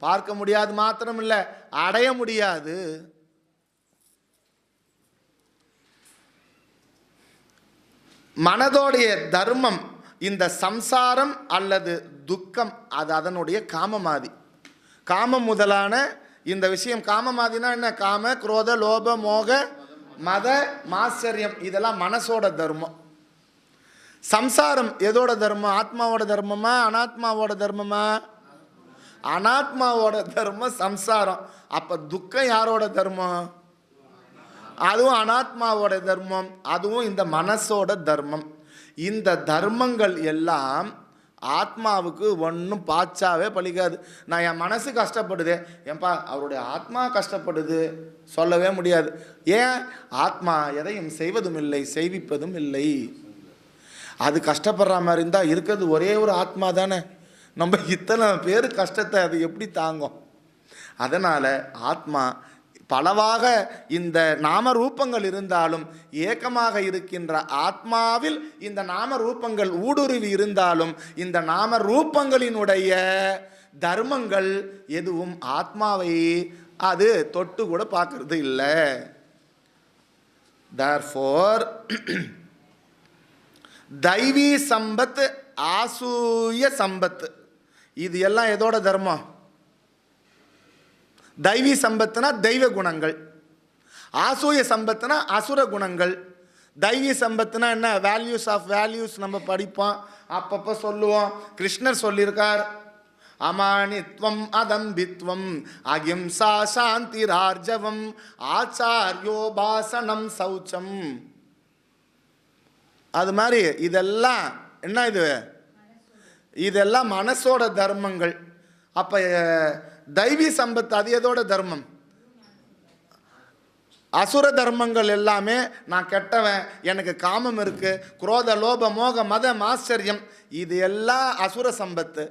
பார்க்க முடியாது மாத்திரமில்லை, அடைய முடியாது. மனதோடைய தர்மம் இந்த சம்சாரம் அல்லது துக்கம், அது அதனுடைய காமமாதி. காமம் முதலான இந்த விஷயம், காமமாதினா என்ன? காம குரோத லோப மோக மத மாச்சரியம், இதெல்லாம் மனசோட தர்மம். சம்சாரம் எதோட தர்மம்? ஆத்மாவோட தர்மமா அனாத்மாவோட தர்மமா? அனாத்மாவோட தர்மம் சம்சாரம். அப்போ துக்கம் யாரோட தர்மம்? அதுவும் அனாத்மாவோட தர்மம், அதுவும் இந்த மனசோட தர்மம். இந்த தர்மங்கள் எல்லாம் ஆத்மாவுக்கு ஒன்றும் பாய்ச்சாவே பழிக்காது. நான் என் மனசு கஷ்டப்படுது, ஏன்பா அவருடைய ஆத்மா கஷ்டப்படுது சொல்லவே முடியாது. ஏன்? ஆத்மா எதையும் செய்வதும் இல்லை செய்விப்பதும் இல்லை. அது கஷ்டப்படுற மாதிரி இருந்தால் இருக்கிறது ஒரே ஒரு ஆத்மா தானே. நம்ம இத்தனை பேர் கஷ்டத்தை அது எப்படி தாங்கும்? அதனால் ஆத்மா பலவாக இந்த நாம ரூபங்கள் இருந்தாலும் ஏக்கமாக இருக்கின்ற ஆத்மாவில் இந்த நாம ரூபங்கள் ஊடுருவி இருந்தாலும் இந்த நாம ரூபங்களினுடைய தர்மங்கள் எதுவும் ஆத்மாவை அது தொட்டு கூட பார்க்கறது இல்லை. therefore தைவி சம்பத் ஆசூய சம்பத் இது எல்லாம் எதோட தர்மம்? தைவி சம்பத்துனா தெய்வ குணங்கள், ஆசூய சம்பத்துனா அசுர குணங்கள். தைவி சம்பத்துனா என்ன? வேல்யூஸ் ஆஃப் வேல்யூஸ் நம்ம படிப்போம், அப்பப்போ சொல்லுவோம். கிருஷ்ணர் சொல்லியிருக்கார், அமானித்வம் அதம்பித்வம் அகிம்சா சாந்தி ரார்ஜவம் ஆச்சாரியோபாசனம் சௌச்சம். அது மாதிரி இதெல்லாம் என்ன? இது இதெல்லாம் மனசோட தர்மங்கள். அப்ப தெய்வீ சம்பத்து அது எதோட தர்மம்? அசுர தர்மங்கள் எல்லாமே நான் கெட்டவன், எனக்கு காமம் இருக்கு, குரோத லோப மோக மதம் ஆச்சரியம், இது எல்லாம் அசுர சம்பத்து.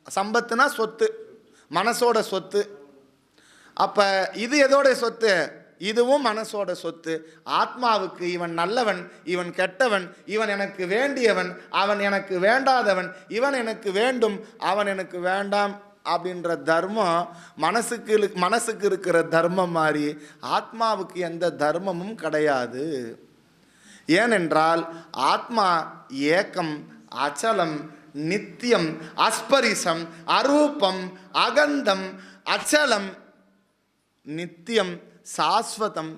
சம்பத்துனா சொத்து, மனசோட சொத்து. அப்ப இது எதோட சொத்து? இதுவும் மனசோட சொத்து. ஆத்மாவுக்கு இவன் நல்லவன், இவன் கெட்டவன், இவன் எனக்கு வேண்டியவன், அவன் எனக்கு வேண்டாதவன், இவன் எனக்கு வேண்டும், அவன் எனக்கு வேண்டாம் அப்படின்ற தர்மம் மனசுக்கு இருக்கிற தர்மம் மாதிரி ஆத்மாவுக்கு எந்த தர்மமும் கிடையாது. ஏனென்றால் ஆத்மா ஏக்கம், அச்சலம், நித்தியம், அஸ்பரிசம், அரூபம், அகந்தம், அச்சலம், நித்தியம், சாஸ்வதம்.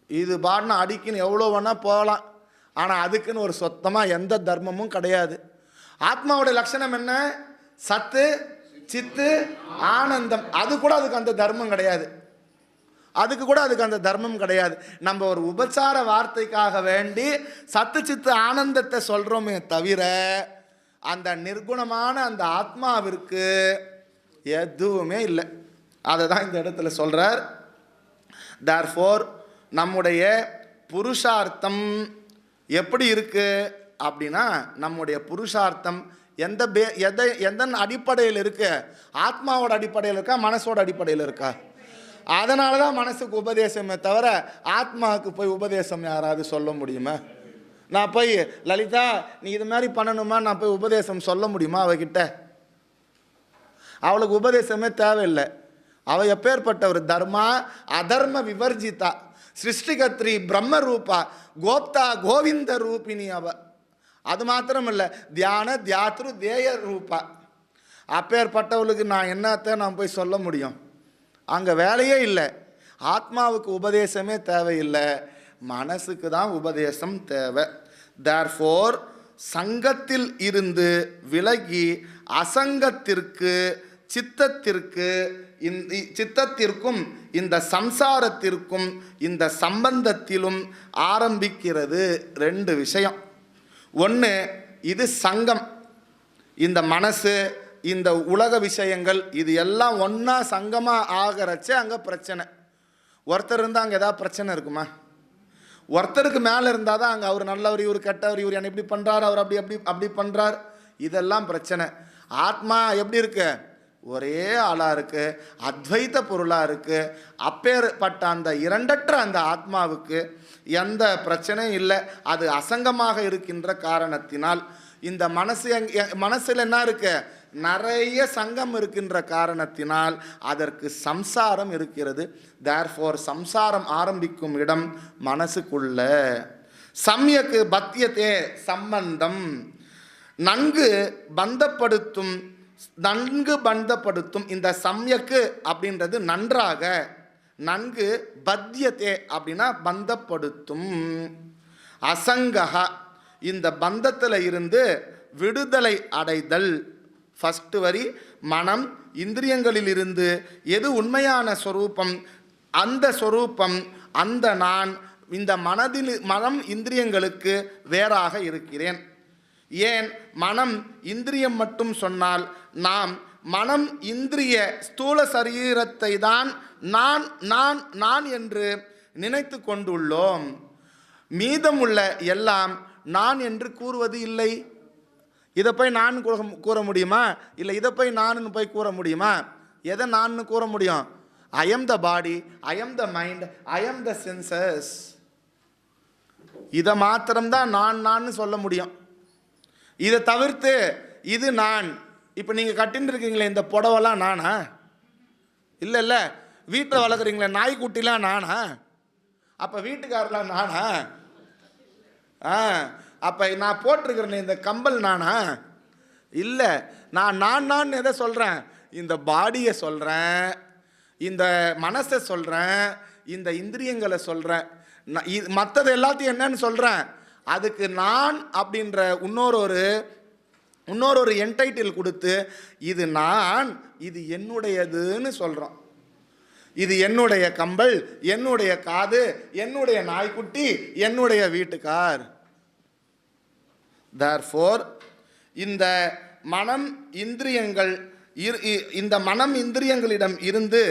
இது பாடின அடிக்குன்னு எவ்வளோ வேணால் போகலாம், ஆனால் அதுக்குன்னு ஒரு சொத்தமாக எந்த தர்மமும் கிடையாது. ஆத்மாவோட லட்சணம் என்ன? சத்து, சித்து, ஆனந்தம். அது கூட அதுக்கு அந்த தர்மம் கிடையாது. அதுக்கு அந்த தர்மம் கிடையாது. நம்ம ஒரு உபச்சார வார்த்தைக்காக வேண்டி சத்து சித்து ஆனந்தத்தை சொல்கிறோமே தவிர அந்த நிர்குணமான அந்த ஆத்மாவிற்கு எதுவுமே இல்லை. அதை தான் இந்த இடத்துல சொல்கிறார். தேர்ஃபோர் நம்முடைய புருஷார்த்தம் எப்படி இருக்கு அப்படின்னா, நம்முடைய புருஷார்த்தம் எதன் அடிப்படையில் இருக்கு? ஆத்மாவோட அடிப்படையில் இருக்கா, மனசோட அடிப்படையில் இருக்கா? அதனால தான் மனசுக்கு உபதேசமே தவிர ஆத்மாவுக்கு போய் உபதேசம் யாராவது சொல்ல முடியுமா? நான் போய் லலிதா நீ இது மாதிரி பண்ணணுமா நான் போய் உபதேசம் சொல்ல முடியுமா அவகிட்ட? அவளுக்கு உபதேசமே தேவையில்லை. அவ எப்பேற்பட்டவர்? தர்மா அதர்ம விவர்ஜிதா, சிருஷ்டிகத்ரி, பிரம்ம ரூபா, கோப்தா கோவிந்த ரூபிணி. அவ அது மாத்திரம் இல்லை, தியான தியாத்ரு தேய ரூபா. அப்பேற்பட்டவளுக்கு நான் என்னத்தை நான் போய் சொல்ல முடியும்? அங்கே வேலையே இல்லை. ஆத்மாவுக்கு உபதேசமே தேவையில்லை, மனசுக்கு தான் உபதேசம் தேவை. தேர்ஃபோர் சங்கத்தில் இருந்து விலகி அசங்கத்திற்கு சித்தத்திற்கும் இந்த சம்சாரத்திற்கும் இந்த சம்பந்தத்திலும் ஆரம்பிக்கிறது ரெண்டு விஷயம். ஒன்று, இது சங்கம். இந்த மனசு, இந்த உலக விஷயங்கள், இது எல்லாம் ஒன்றா சங்கமாக ஆகிறச்சே அங்கே பிரச்சனை. ஒருத்தர் இருந்தால் அங்கே ஏதாவது பிரச்சனை இருக்குமா? ஒருத்தருக்கு மேலே இருந்தால் தான் அங்கே அவர் நல்லவர், இவர் கெட்டவர், இவர் என்ன இப்படி பண்ணுறார், அவர் அப்படி பண்ணுறார், இதெல்லாம் பிரச்சனை. ஆத்மா எப்படி இருக்கு? ஒரே ஆளாக இருக்கு, அத்வைத பொருளாக இருக்கு. அப்பேற்பட்ட அந்த இரண்டற்ற அந்த ஆத்மாவுக்கு எந்த பிரச்சனையும் இல்லை. அது அசங்கமாக இருக்கின்ற காரணத்தினால் இந்த மனசில் என்ன இருக்கு? நிறைய சங்கம் இருக்கின்ற காரணத்தினால் அதற்கு சம்சாரம் இருக்கிறது. தேர்ஃபோர் சம்சாரம் ஆரம்பிக்கும் இடம் மனசுக்குள்ள. சம்யக்கு பத்தியத்தே சம்பந்தம், நன்கு பந்தப்படுத்தும் இந்த சம்யக்கு அப்படின்றது நன்கு பத்தியத்தே அப்படின்னா பந்தப்படுத்தும். அசங்கஹ இந்த பந்தத்தில் இருந்து விடுதலை அடைதல். ஃபர்ஸ்ட் வரி, மனம் இந்திரியங்களில் இருந்து எது உண்மையான சொரூபம், அந்த சொரூபம், அந்த நான் இந்த மனம் இந்திரியங்களுக்கு வேறாக இருக்கிறேன். ஏன் மனம் இந்திரியம் மட்டும் சொன்னால் நாம் மனம் இந்திரிய ஸ்தூல சரீரத்தை தான் நான் நான் நான் என்று நினைத்து கொண்டுள்ளோம். மீதமுள்ள எல்லாம் நான் என்று கூறுவது இல்லை. இதை போய் நான் கூற முடியுமா? இல்லை இதை போய் நான் போய் கூற முடியுமா? எதை நான் கூற முடியும்? I am the body, I am the mind, I am the census. இதை மாத்திரம்தான் நான் சொல்ல முடியும். இதை தவிர்த்து இது நான். இப்போ நீங்கள் கட்டின்னு இருக்கீங்களே இந்த புடவெல்லாம் நானா? இல்லை. வீட்டில் வளர்க்குறீங்களே நாய்க்குட்டிலாம் நானா? அப்போ வீட்டுக்காரெலாம் நானா? அப்போ நான் போட்டிருக்கிறேன் இந்த கம்பல் நானா? இல்லை. நான் எதை சொல்கிறேன்? இந்த பாடியை சொல்கிறேன், இந்த மனசை சொல்கிறேன், இந்த இந்திரியங்களை சொல்கிறேன். மற்றது எல்லாத்தையும் என்னன்னு சொல்கிறேன்? அதுக்கு நான் அப்படின்ற இன்னொரு என்டைட்டில் கொடுத்து இது நான், இது என்னுடையதுன்னு சொல்கிறோம். இது என்னுடைய கம்பல், என்னுடைய காது, என்னுடைய நாய்க்குட்டி, என்னுடைய வீட்டுக்கார். தேர்ஃபோர் இந்த மனம் இந்திரியங்கள் இந்த மனம் இந்திரியங்களிடம் இருந்து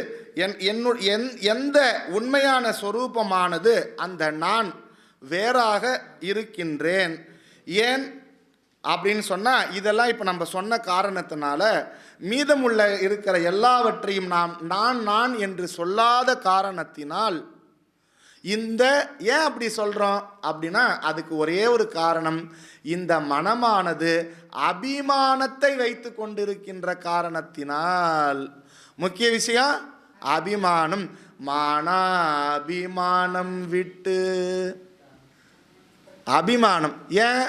எந்த உண்மையான சொரூபமானது அந்த நான் வேறாக இருக்கின்றேன். ஏன் அப்படின்னு சொன்னால், இதெல்லாம் இப்போ நம்ம சொன்ன காரணத்தினால மீதமுள்ள இருக்கிற எல்லாவற்றையும் நான் நான் என்று சொல்லாத காரணத்தினால் ஏன் அப்படி சொல்கிறோம் அப்படின்னா, அதுக்கு ஒரே ஒரு காரணம், இந்த மனமானது அபிமானத்தை வைத்து கொண்டிருக்கின்ற காரணத்தினால். முக்கிய விஷயம் அபிமானம். அபிமானம் விட்டு அபிமானம். ஏன்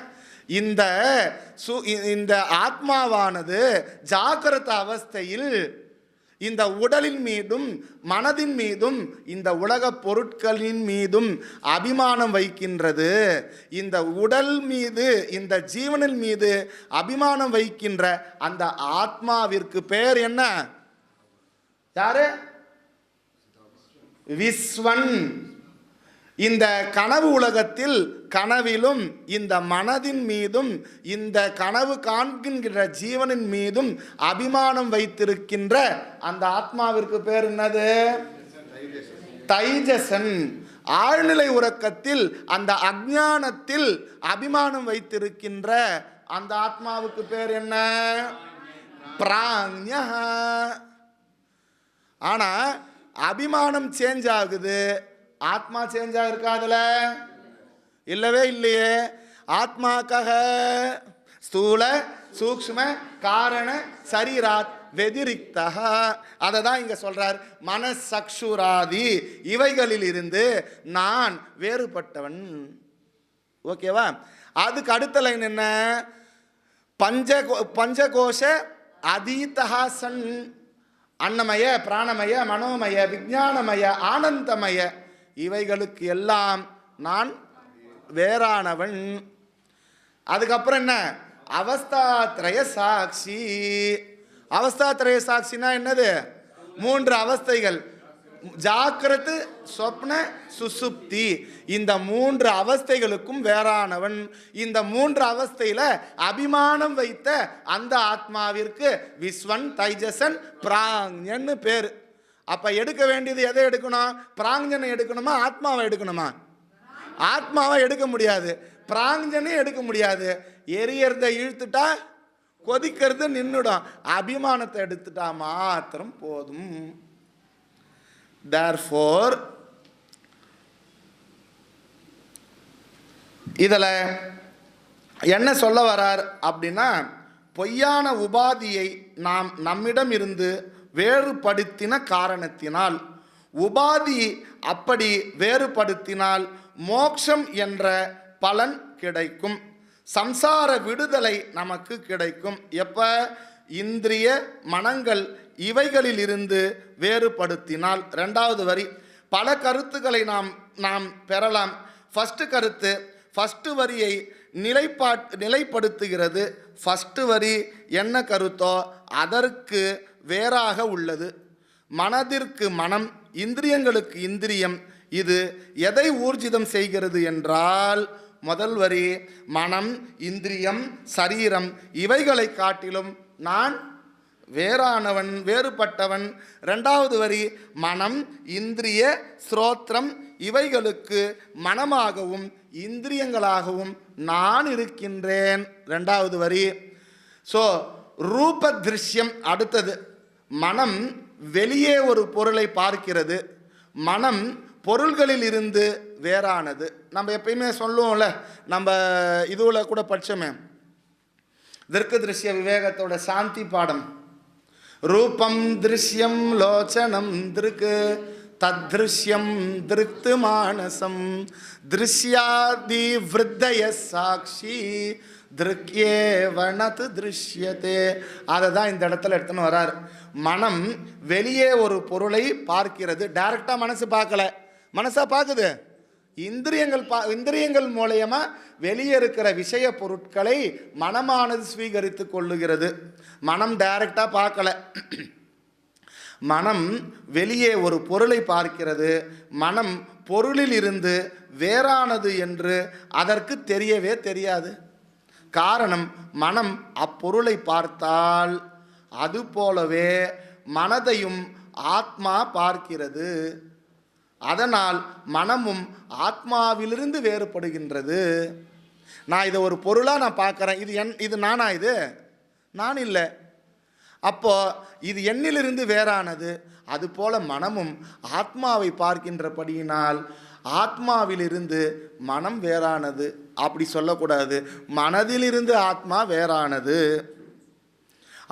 இந்த ஆத்மாவானது ஜாக்கிரத அவஸ்தையில் இந்த உடலின் மீதும் மனதின் மீதும் இந்த உலக பொருட்களின் மீதும் அபிமானம் வைக்கின்றது. இந்த உடல் மீது இந்த ஜீவனின் மீது அபிமானம் வைக்கின்ற அந்த ஆத்மாவிற்கு பெயர் என்ன? யாரு? விஸ்வன். இந்த கனவு உலகத்தில் கனவிலும் இந்த மனதின் மீதும் இந்த கனவு காண்கின்ற ஜீவனின் மீதும் அபிமானம் வைத்திருக்கின்ற அந்த ஆத்மாவிற்கு பேர் என்னது? தைஜசன். ஆழ்நிலை உறக்கத்தில் அந்த அஞ்ஞானத்தில் அபிமானம் வைத்திருக்கின்ற அந்த ஆத்மாவுக்கு பேர் என்ன? பிராஞ்ஞ. ஆனா அபிமானம் சேஞ்ச் ஆகுது, ஆத்மா சேஞ்ச் ஆகிருக்காதுல? இல்லவே இல்லையே. ஆத்மாக்காக ஸ்தூல சூக்ஷ்ம காரண சரீராத் வெதிரிக்தா. அதை தான் இங்க சொல்றார். மனசக்ஷுராதி இவைகளில் இருந்து நான் வேறுபட்டவன். ஓகேவா? அதுக்கு அடுத்த லைன் என்ன? பஞ்சகோஷ அதீதஹாசன். அன்னமய பிராணமய மனோமய விஞ்ஞானமய ஆனந்தமய இவைகளுக்கு எல்லாம் நான் வேறானவன். அதுக்கப்புறம் என்ன? அவஸ்தாத்ரய சாட்சி. அவஸ்தாத்ரய சாட்சினா என்னது? 3 அவஸ்தைகள், ஜாக்கிரத்து சொப்ன சுசுப்தி. இந்த 3 அவஸ்தைகளுக்கும் வேறானவன். இந்த 3 அவஸ்தையில அபிமானம் வைத்த அந்த ஆத்மாவிற்கு விஸ்வன் தைஜசன் பிராஞ்ஞன்னு பேரு. அப்ப எடுக்க வேண்டியது எதை எடுக்கணும்? பிராஞ்ஞனை எடுக்கணுமா ஆத்மாவை எடுக்கணுமா? ஆத்மாவை எடுக்க முடியாது, பிராஞ்ஞனை எடுக்க முடியாது. எரியறத இழுத்துட்டா கொதிக்கிறது நின்றுடும். அபிமானத்தை எடுத்துட்டா மாத்திரம் போதும். Therefore, இதில் என்ன சொல்ல வரார் அப்படின்னா, பொய்யான உபாதியை நாம் நம்மிடம் இருந்து வேறுபடுத்தின காரணத்தினால், உபாதி அப்படி வேறுபடுத்தினால் மோட்சம் என்ற பலன் கிடைக்கும், சம்சார விடுதலை நமக்கு கிடைக்கும். எப்ப? இந்திரிய மனங்கள் இவைகளில் இருந்து வேறுபடுத்தினால். 2வது வரி. பல கருத்துக்களை நாம் பெறலாம். ஃபர்ஸ்ட் கருத்து ஃபர்ஸ்ட் வரியை நிலைப்படுத்துகிறது. ஃபர்ஸ்ட் வரி என்ன கருத்தோ அதற்கு வேறாக உள்ளது. மனதிற்கு மனம், இந்திரியங்களுக்கு இந்திரியம். இது எதை ஊர்ஜிதம் செய்கிறது என்றால், முதல் வரி மனம் இந்திரியம் சரீரம் இவைகளை காட்டிலும் நான் வேறானவன் வேறுபட்டவன். 2வது வரி மனம் இந்திரிய ஸ்ரோத்ரம் இவைகளுக்கு மனமாகவும் இந்திரியங்களாகவும் நான் இருக்கின்றேன். 2வது வரி. ஸோ ரூப திருஷ்யம். அடுத்தது மனம் வெளியே ஒரு பொருளை பார்க்கிறது, மனம் பொருள்களில் இருந்து வேறானது. நம்ம எப்பயுமே சொல்லுவோம்ல, நம்ம இதுவில் கூட படித்தோமே திருக்க திருஷ்ய விவேகத்தோட சாந்தி பாடம். ரூபம் திருஷ்யம் லோச்சனம் திருக்கு தத்ருஷ்யம் திருக்து மானசம் திருஷ்யாதி விருத்தய சாட்சி திருக்யேவனத் திருஷ்யதே. அதை தான் இந்த இடத்துல எடுத்துன்னு வரார். மனம் வெளியே ஒரு பொருளை பார்க்கிறது. டைரக்டாக மனசு பார்க்கல, மனசா பார்க்குது. இந்திரியங்கள் மூலயமா வெளியே இருக்கிற விஷய பொருட்களை மனமானது ஸ்வீகரித்து கொள்ளுகிறது. மனம் டைரக்டாக பார்க்கல. மனம் வெளியே ஒரு பொருளை பார்க்கிறது. மனம் பொருளில் இருந்து வேறானது என்று அதற்கு தெரியவே தெரியாது. காரணம், மனம் அப்பொருளை பார்த்தால் அது போலவே மனதையும் ஆத்மா பார்க்கிறது. அதனால் மனமும் ஆத்மாவிலிருந்து வேறுபடுகின்றது. நான் இதை ஒரு பொருளாக நான் பார்க்குறேன், இது நானா? இது நான் இல்லை. அப்போ இது என்னிலிருந்து வேறானது. அதுபோல மனமும் ஆத்மாவை பார்க்கின்றபடியினால் ஆத்மாவிலிருந்து மனம் வேறானது. அப்படி சொல்லக்கூடாது. மனதிலிருந்து ஆத்மா வேறானது.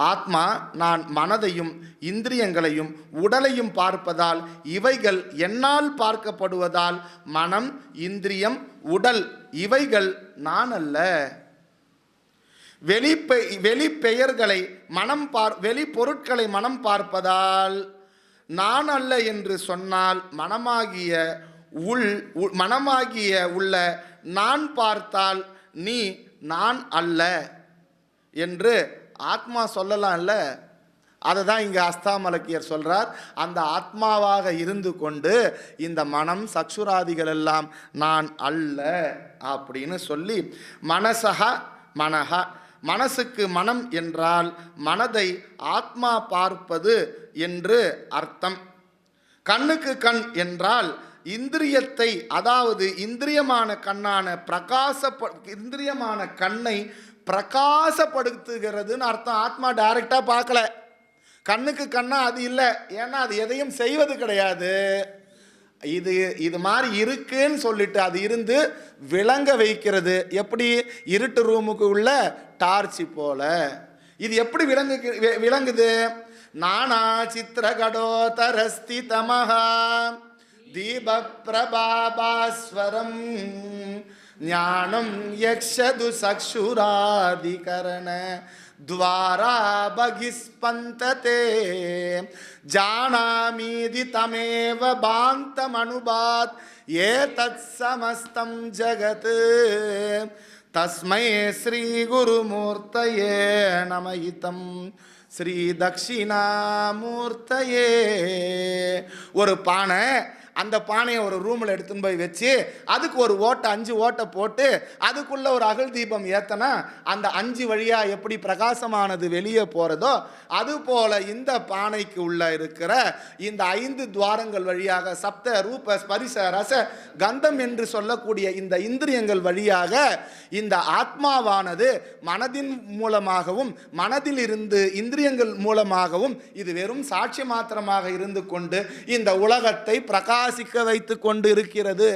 ஆத்மா நான் மனதையும் இந்திரியங்களையும் உடலையும் பார்ப்பதால் இவைகள் என்னால் பார்க்கப்படுவதால் மனம், இந்திரியம், உடல் இவைகள் நான் அல்ல. வெளிப்பெயர்களை மனம் வெளி பொருட்களை மனம் பார்ப்பதால் நான் அல்ல என்று சொன்னால் மனமாகிய உள்ள நான் பார்த்தால் நீ நான் அல்ல என்று ஆத்மா சொல்லலாம்ல. அதை தான் இங்கே அஸ்தாமலக்கியர் சொல்றார். அந்த ஆத்மாவாக இருந்து கொண்டு இந்த மனம் சக்ஷுராதிகள் எல்லாம் நான் அல்ல அப்படின்னு சொல்லி மனசஹ மனஹ, மனசுக்கு மனம் என்றால் மனதை ஆத்மா பார்ப்பது என்று அர்த்தம். கண்ணுக்கு கண் என்றால் இந்திரியத்தை, அதாவது இந்திரியமான கண்ணை பிரகாசப்படுத்துகிறதுன்னு அர்த்தம். ஆத்மா டைரக்டாக பார்க்கல, கண்ணுக்கு கண்ணா அது இல்லை. ஏன்னா அது எதையும் செய்வது கிடையாது. இது மாதிரி இருக்குன்னு சொல்லிட்டு அது இருந்து விளங்க வைக்கிறது. எப்படி? இருட்டு ரூமுக்கு உள்ள டார்ச்சி போல. இது எப்படி விளங்குது? நானா சித்திரகடோதரஸ்தி தமஹா தீப பிரபாபாஸ்வரம் ஞானம் யக்ஷது சக்ஷுராதிகரண द्वारा बहिस्पन्तते जानामीदि तमेव भान्तमनुभात् एतत्समस्तं जगत् तस्मै श्रीगुरुमूर्तये नमः श्री दक्षिणामूर्तये. ஒரு பானை, அந்த பானையை ஒரு ரூமில் எடுத்துன்னு போய் வச்சு அதுக்கு ஒரு ஓட்டை 5 ஓட்டை போட்டு அதுக்குள்ள ஒரு அகல் தீபம் ஏத்தனா அந்த 5 வழியா எப்படி பிரகாசமானது வெளியே போறதோ அதுபோல இந்த பானைக்கு உள்ள இருக்கிற இந்த 5 துவாரங்கள் வழியாக சப்த ரூப ஸ்பரிச ரச கந்தம் என்று சொல்லக்கூடிய இந்த இந்திரியங்கள் வழியாக இந்த ஆத்மாவானது மனதின் மூலமாகவும் மனதில் இருந்து இந்திரியங்கள் மூலமாகவும் இது வெறும் சாட்சி மாத்திரமாக இருந்து கொண்டு இந்த உலகத்தை பிரகாசிக்க வைத்து கொண்டு இருக்கிறது.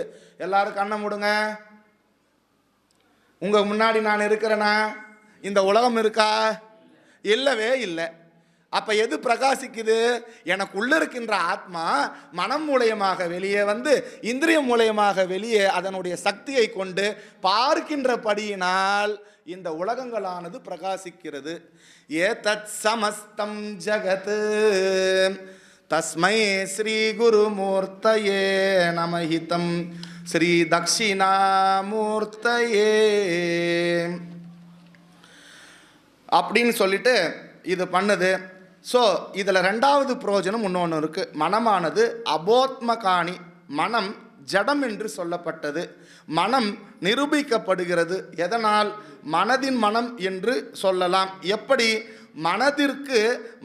எல்லாரும் கண்ணை மூடுங்க. உங்க முன்னாடி நான் இருக்கிறேனா? இந்த உலகம் இருக்கா? இல்லவே இல்லை. அப்ப எது பிரகாசிக்குது? எனக்குள்ள இருக்கின்ற ஆத்மா மனம் மூலயமாக வெளியே வந்து இந்திரியம் மூலயமாக வெளியே அதனுடைய சக்தியை கொண்டு பார்க்கின்றபடியினால் இந்த உலகங்களானது பிரகாசிக்கிறது. ஏதத் சமஸ்தம் ஜகத் தஸ்மை ஸ்ரீ குருமூர்த்தயே நமஹிதம் ஸ்ரீ தட்சிணாமூர்த்தயே அப்படின்னு சொல்லிட்டு இது பண்ணுது. ஸோ இதில் 2வது பிரயோஜனம் இன்னொன்று இருக்குது. மனமானது அபோத்மகாணி, மனம் ஜடம் என்று சொல்லப்பட்டது. மனம் நிரூபிக்கப்படுகிறது. எதனால்? மனதின் மனம் என்று சொல்லலாம். எப்படி? மனதிற்கு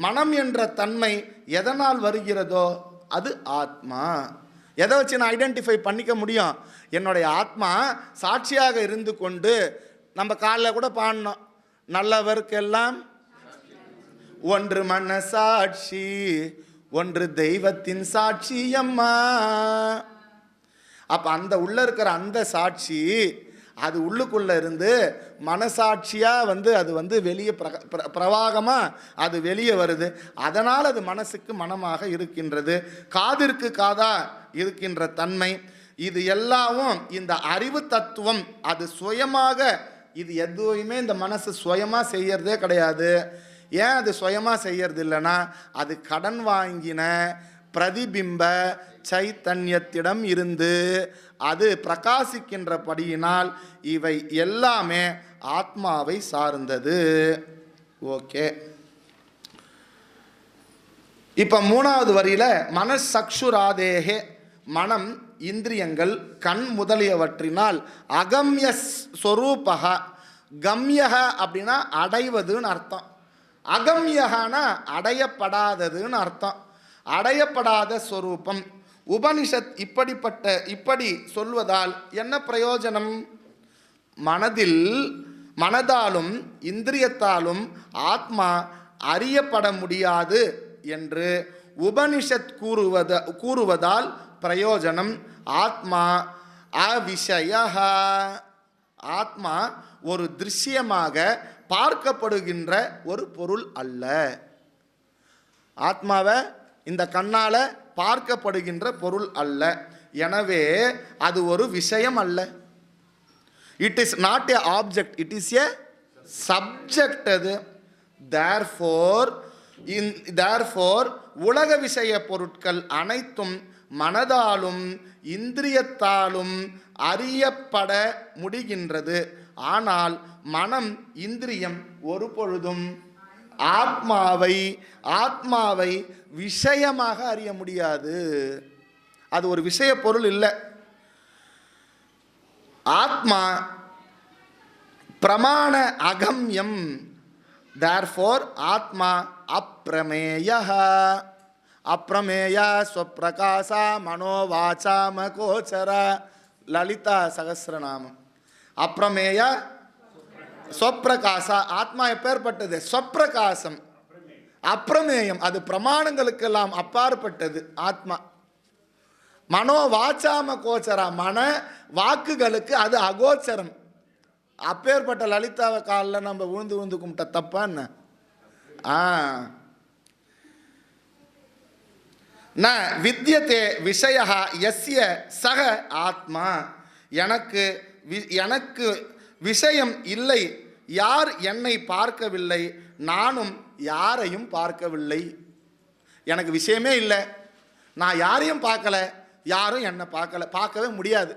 மனம் என்ற தன்மை எதனால் வருகிறதோ அது ஆத்மா. எதை வச்சு நான் ஐடென்டிஃபை பண்ணிக்க முடியும்? என்னுடைய ஆத்மா சாட்சியாக இருந்து கொண்டு, நம்ம காலில் கூட பாடினோம், நல்லவர்க்கெல்லாம் ஒன்று மனசாட்சி ஒன்று தெய்வத்தின் சாட்சி அம்மா. அப்ப அந்த உள்ள இருக்கிற அந்த சாட்சி அது உள்ளுக்குள்ள இருந்து மனசாட்சியா அது வெளியே பிரவாகமா அது வெளியே வருது. அதனால் அது மனசுக்கு மனமாக இருக்கின்றது, காதிற்கு காதா இருக்கின்ற தன்மை. இது எல்லாமும் இந்த அறிவு தத்துவம் அது சுயமாக, இது எதுவுமே இந்த மனசு சுயமா செய்யறதே கிடையாது. ஏன் அது சுயமா செய்யறது இல்லைன்னா அது கடன் வாங்கின பிரதிபிம்ப சைத்தன்யத்திடம் இருந்து அது பிரகாசிக்கின்றபடியினால் இவை எல்லாமே ஆத்மாவை சார்ந்தது. ஓகே, இப்ப 3வது வரியில மனசக்ஷுராதேகே, மனம் இந்திரியங்கள் கண் முதலியவற்றினால் அகம்ய ஸ்வரூபக கம்யக அப்படின்னா அடைவதுன்னு அர்த்தம், அகம்யகனா அடையப்படாததுன்னு அர்த்தம். அடையப்படாத ஸ்வரூபம். உபனிஷத் இப்படி சொல்வதால் என்ன பிரயோஜனம்? மனதாலும் இந்திரியத்தாலும் ஆத்மா அறியப்பட முடியாது என்று உபனிஷத் கூறுவதால் பிரயோஜனம். ஆத்மா அவிஷய, ஆத்மா ஒரு திருஷ்யமாக பார்க்கப்படுகின்ற ஒரு பொருள் அல்ல. ஆத்மாவை இந்த கண்ணால பார்க்கப்படுகின்ற பொருள் அல்ல. எனவே அது ஒரு விஷயம் அல்ல. It is not a object, it is a subject. அது தேர்ஃபோர் உலக விஷய பொருட்கள் அனைத்தும் மனதாலும் இந்திரியத்தாலும் அறியப்பட முடிகின்றது. ஆனால் மனம் இந்திரியம் ஒரு பொழுதும் ஆத்மாவை விஷயமாக அறிய முடியாது. அது ஒரு விஷய பொருள் இல்லை. ஆத்மா பிரமாண அகம்யம். தேர்ஃபோர் ஆத்மா அப்ரமேய. அப்ரமேய ஸ்வப்பிரகாசா மனோவாசா மகோச்சர. லலிதா சகஸ்ரநாமம். அப்ரமேய ஸ்வப்பிரகாசா. ஆத்மா எப்பேற்பட்டது? ஸ்வப்பிரகாசம், அப்ரமேயம். அது பிரமாணங்களுக்கெல்லாம் அப்பாற்பட்டது ஆத்மா. மனோ வாச்சாம கோச்சரா. மன வாக்குகளுக்கு அது அகோச்சரம். அப்பேற்பட்ட லலிதாவை காலில் நம்ம விழுந்து கும்பிட்ட தப்பா என்ன? ந வித்யதே விஷய யஸ்ய சக ஆத்மா. எனக்கு விஷயம் இல்லை, யார் என்னை பார்க்கவில்லை, நானும் யாரையும் பார்க்கவில்லை. எனக்கு விஷயமே இல்லை, நான் யாரையும் பார்க்கல, யாரும் என்னை பார்க்கவே முடியாது.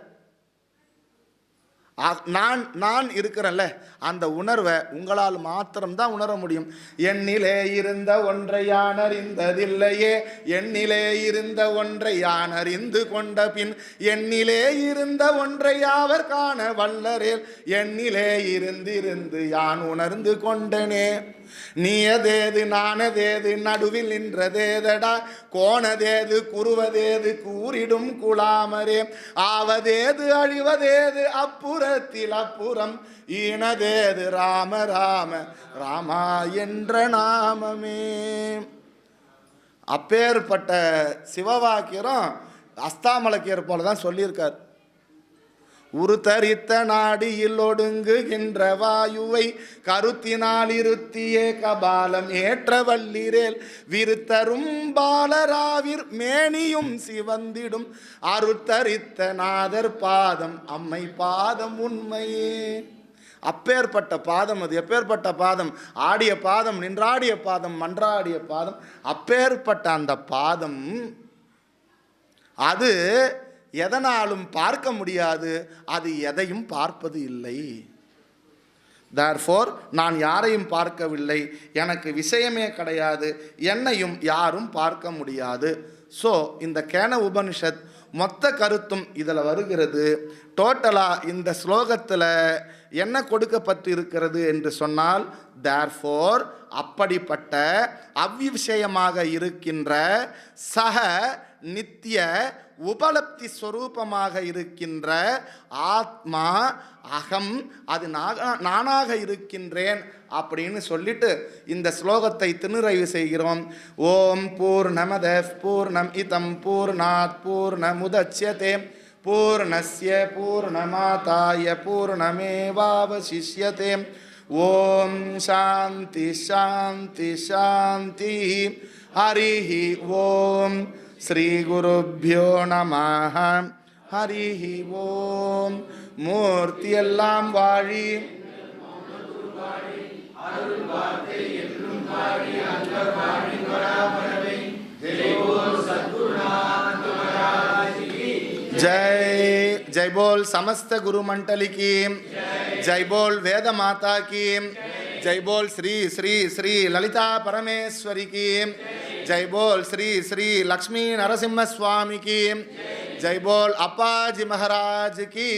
நான் இருக்கிறேன்ல, அந்த உணர்வை உங்களால் மாத்திரம்தான் உணர முடியும். எண்ணிலே இருந்த ஒன்றை யான் அறிந்ததில்லையே, எண்ணிலே இருந்த ஒன்றை யான் அறிந்து கொண்ட பின் எண்ணிலே இருந்த ஒன்றை யாவர் காண வல்லரேல், எண்ணிலே இருந்து யான் உணர்ந்து கொண்டனே. நீயதேது நானதேது நடுவில் நின்றதேதடா, கோணதேது குருவதேது கூறிடும் குலாமரே, ஆவதேது அழிவதேது அப்புறத்தில் அப்புறம், ஈனதேது ராம ராம ராமா என்ற நாமமே. அப்பேற்பட்ட சிவவாக்கியரும் அஸ்தாமலக்கியர் போல தான் சொல்லியிருக்கார். உருத்தரித்த நாடியில் ஒடுங்குகின்ற வாயுவை கருத்தினால் இருத்தியே கபாலம் ஏற்ற வல்லிரேல், விருத்தரும் பாலராவிர் மேனியும் சிவந்திடும், அருத்தரித்த நாதர் பாதம் அம்மை பாதம் உண்மையே. அப்பேற்பட்ட பாதம் அது. எப்பேற்பட்ட பாதம்? ஆடிய பாதம், நின்றாடிய பாதம், மன்றாடிய பாதம். அப்பேற்பட்ட அந்த பாதம் அது எதனாலும் பார்க்க முடியாது, அது எதையும் பார்ப்பது இல்லை. தேர்ஃபோர் நான் யாரையும் பார்க்கவில்லை, எனக்கு விஷயமே கிடையாது, என்னையும் யாரும் பார்க்க முடியாது. ஸோ இந்த கேன உபனிஷத் மொத்த கருத்தும் இதில் வருகிறது. டோட்டலாக இந்த ஸ்லோகத்தில் என்ன கொடுக்கப்பட்டு இருக்கிறது என்று சொன்னால், தேர்ஃபோர் அப்படிப்பட்ட அவ்விஷயமாக இருக்கின்ற சக நித்திய உபலப்தி ஸ்வரூபமாக இருக்கின்ற ஆத்மா அகம், அது நானாக இருக்கின்றேன் அப்படின்னு சொல்லிட்டு இந்த ஸ்லோகத்தை திருநிறைவு செய்கிறோம். ஓம் பூர்ணமத பூர்ணம் இதம் பூர்ணாத் பூர்ணமுதச்யதே பூர்ணஸ்ய பூர்ணமாதாய பூர்ணமேவாவசிஷ்யதே. ஓம் சாந்தி சாந்தி சாந்தி. ஹரிஹி ஓம். ஸ்ரீ குருப்யோ நமஹ. ஹரிஹி ஓம். மூர்த்தி எல்லாம் வாழி, जय जय बोल समस्त गुरु मंडली की जय बोल वेद माता की जय बोल श्री श्री श्री ललिता परमेश्वरी की जय बोल श्री श्री लक्ष्मी नरसिम्हा स्वामी की जय बोल अप्पाजी महाराज की।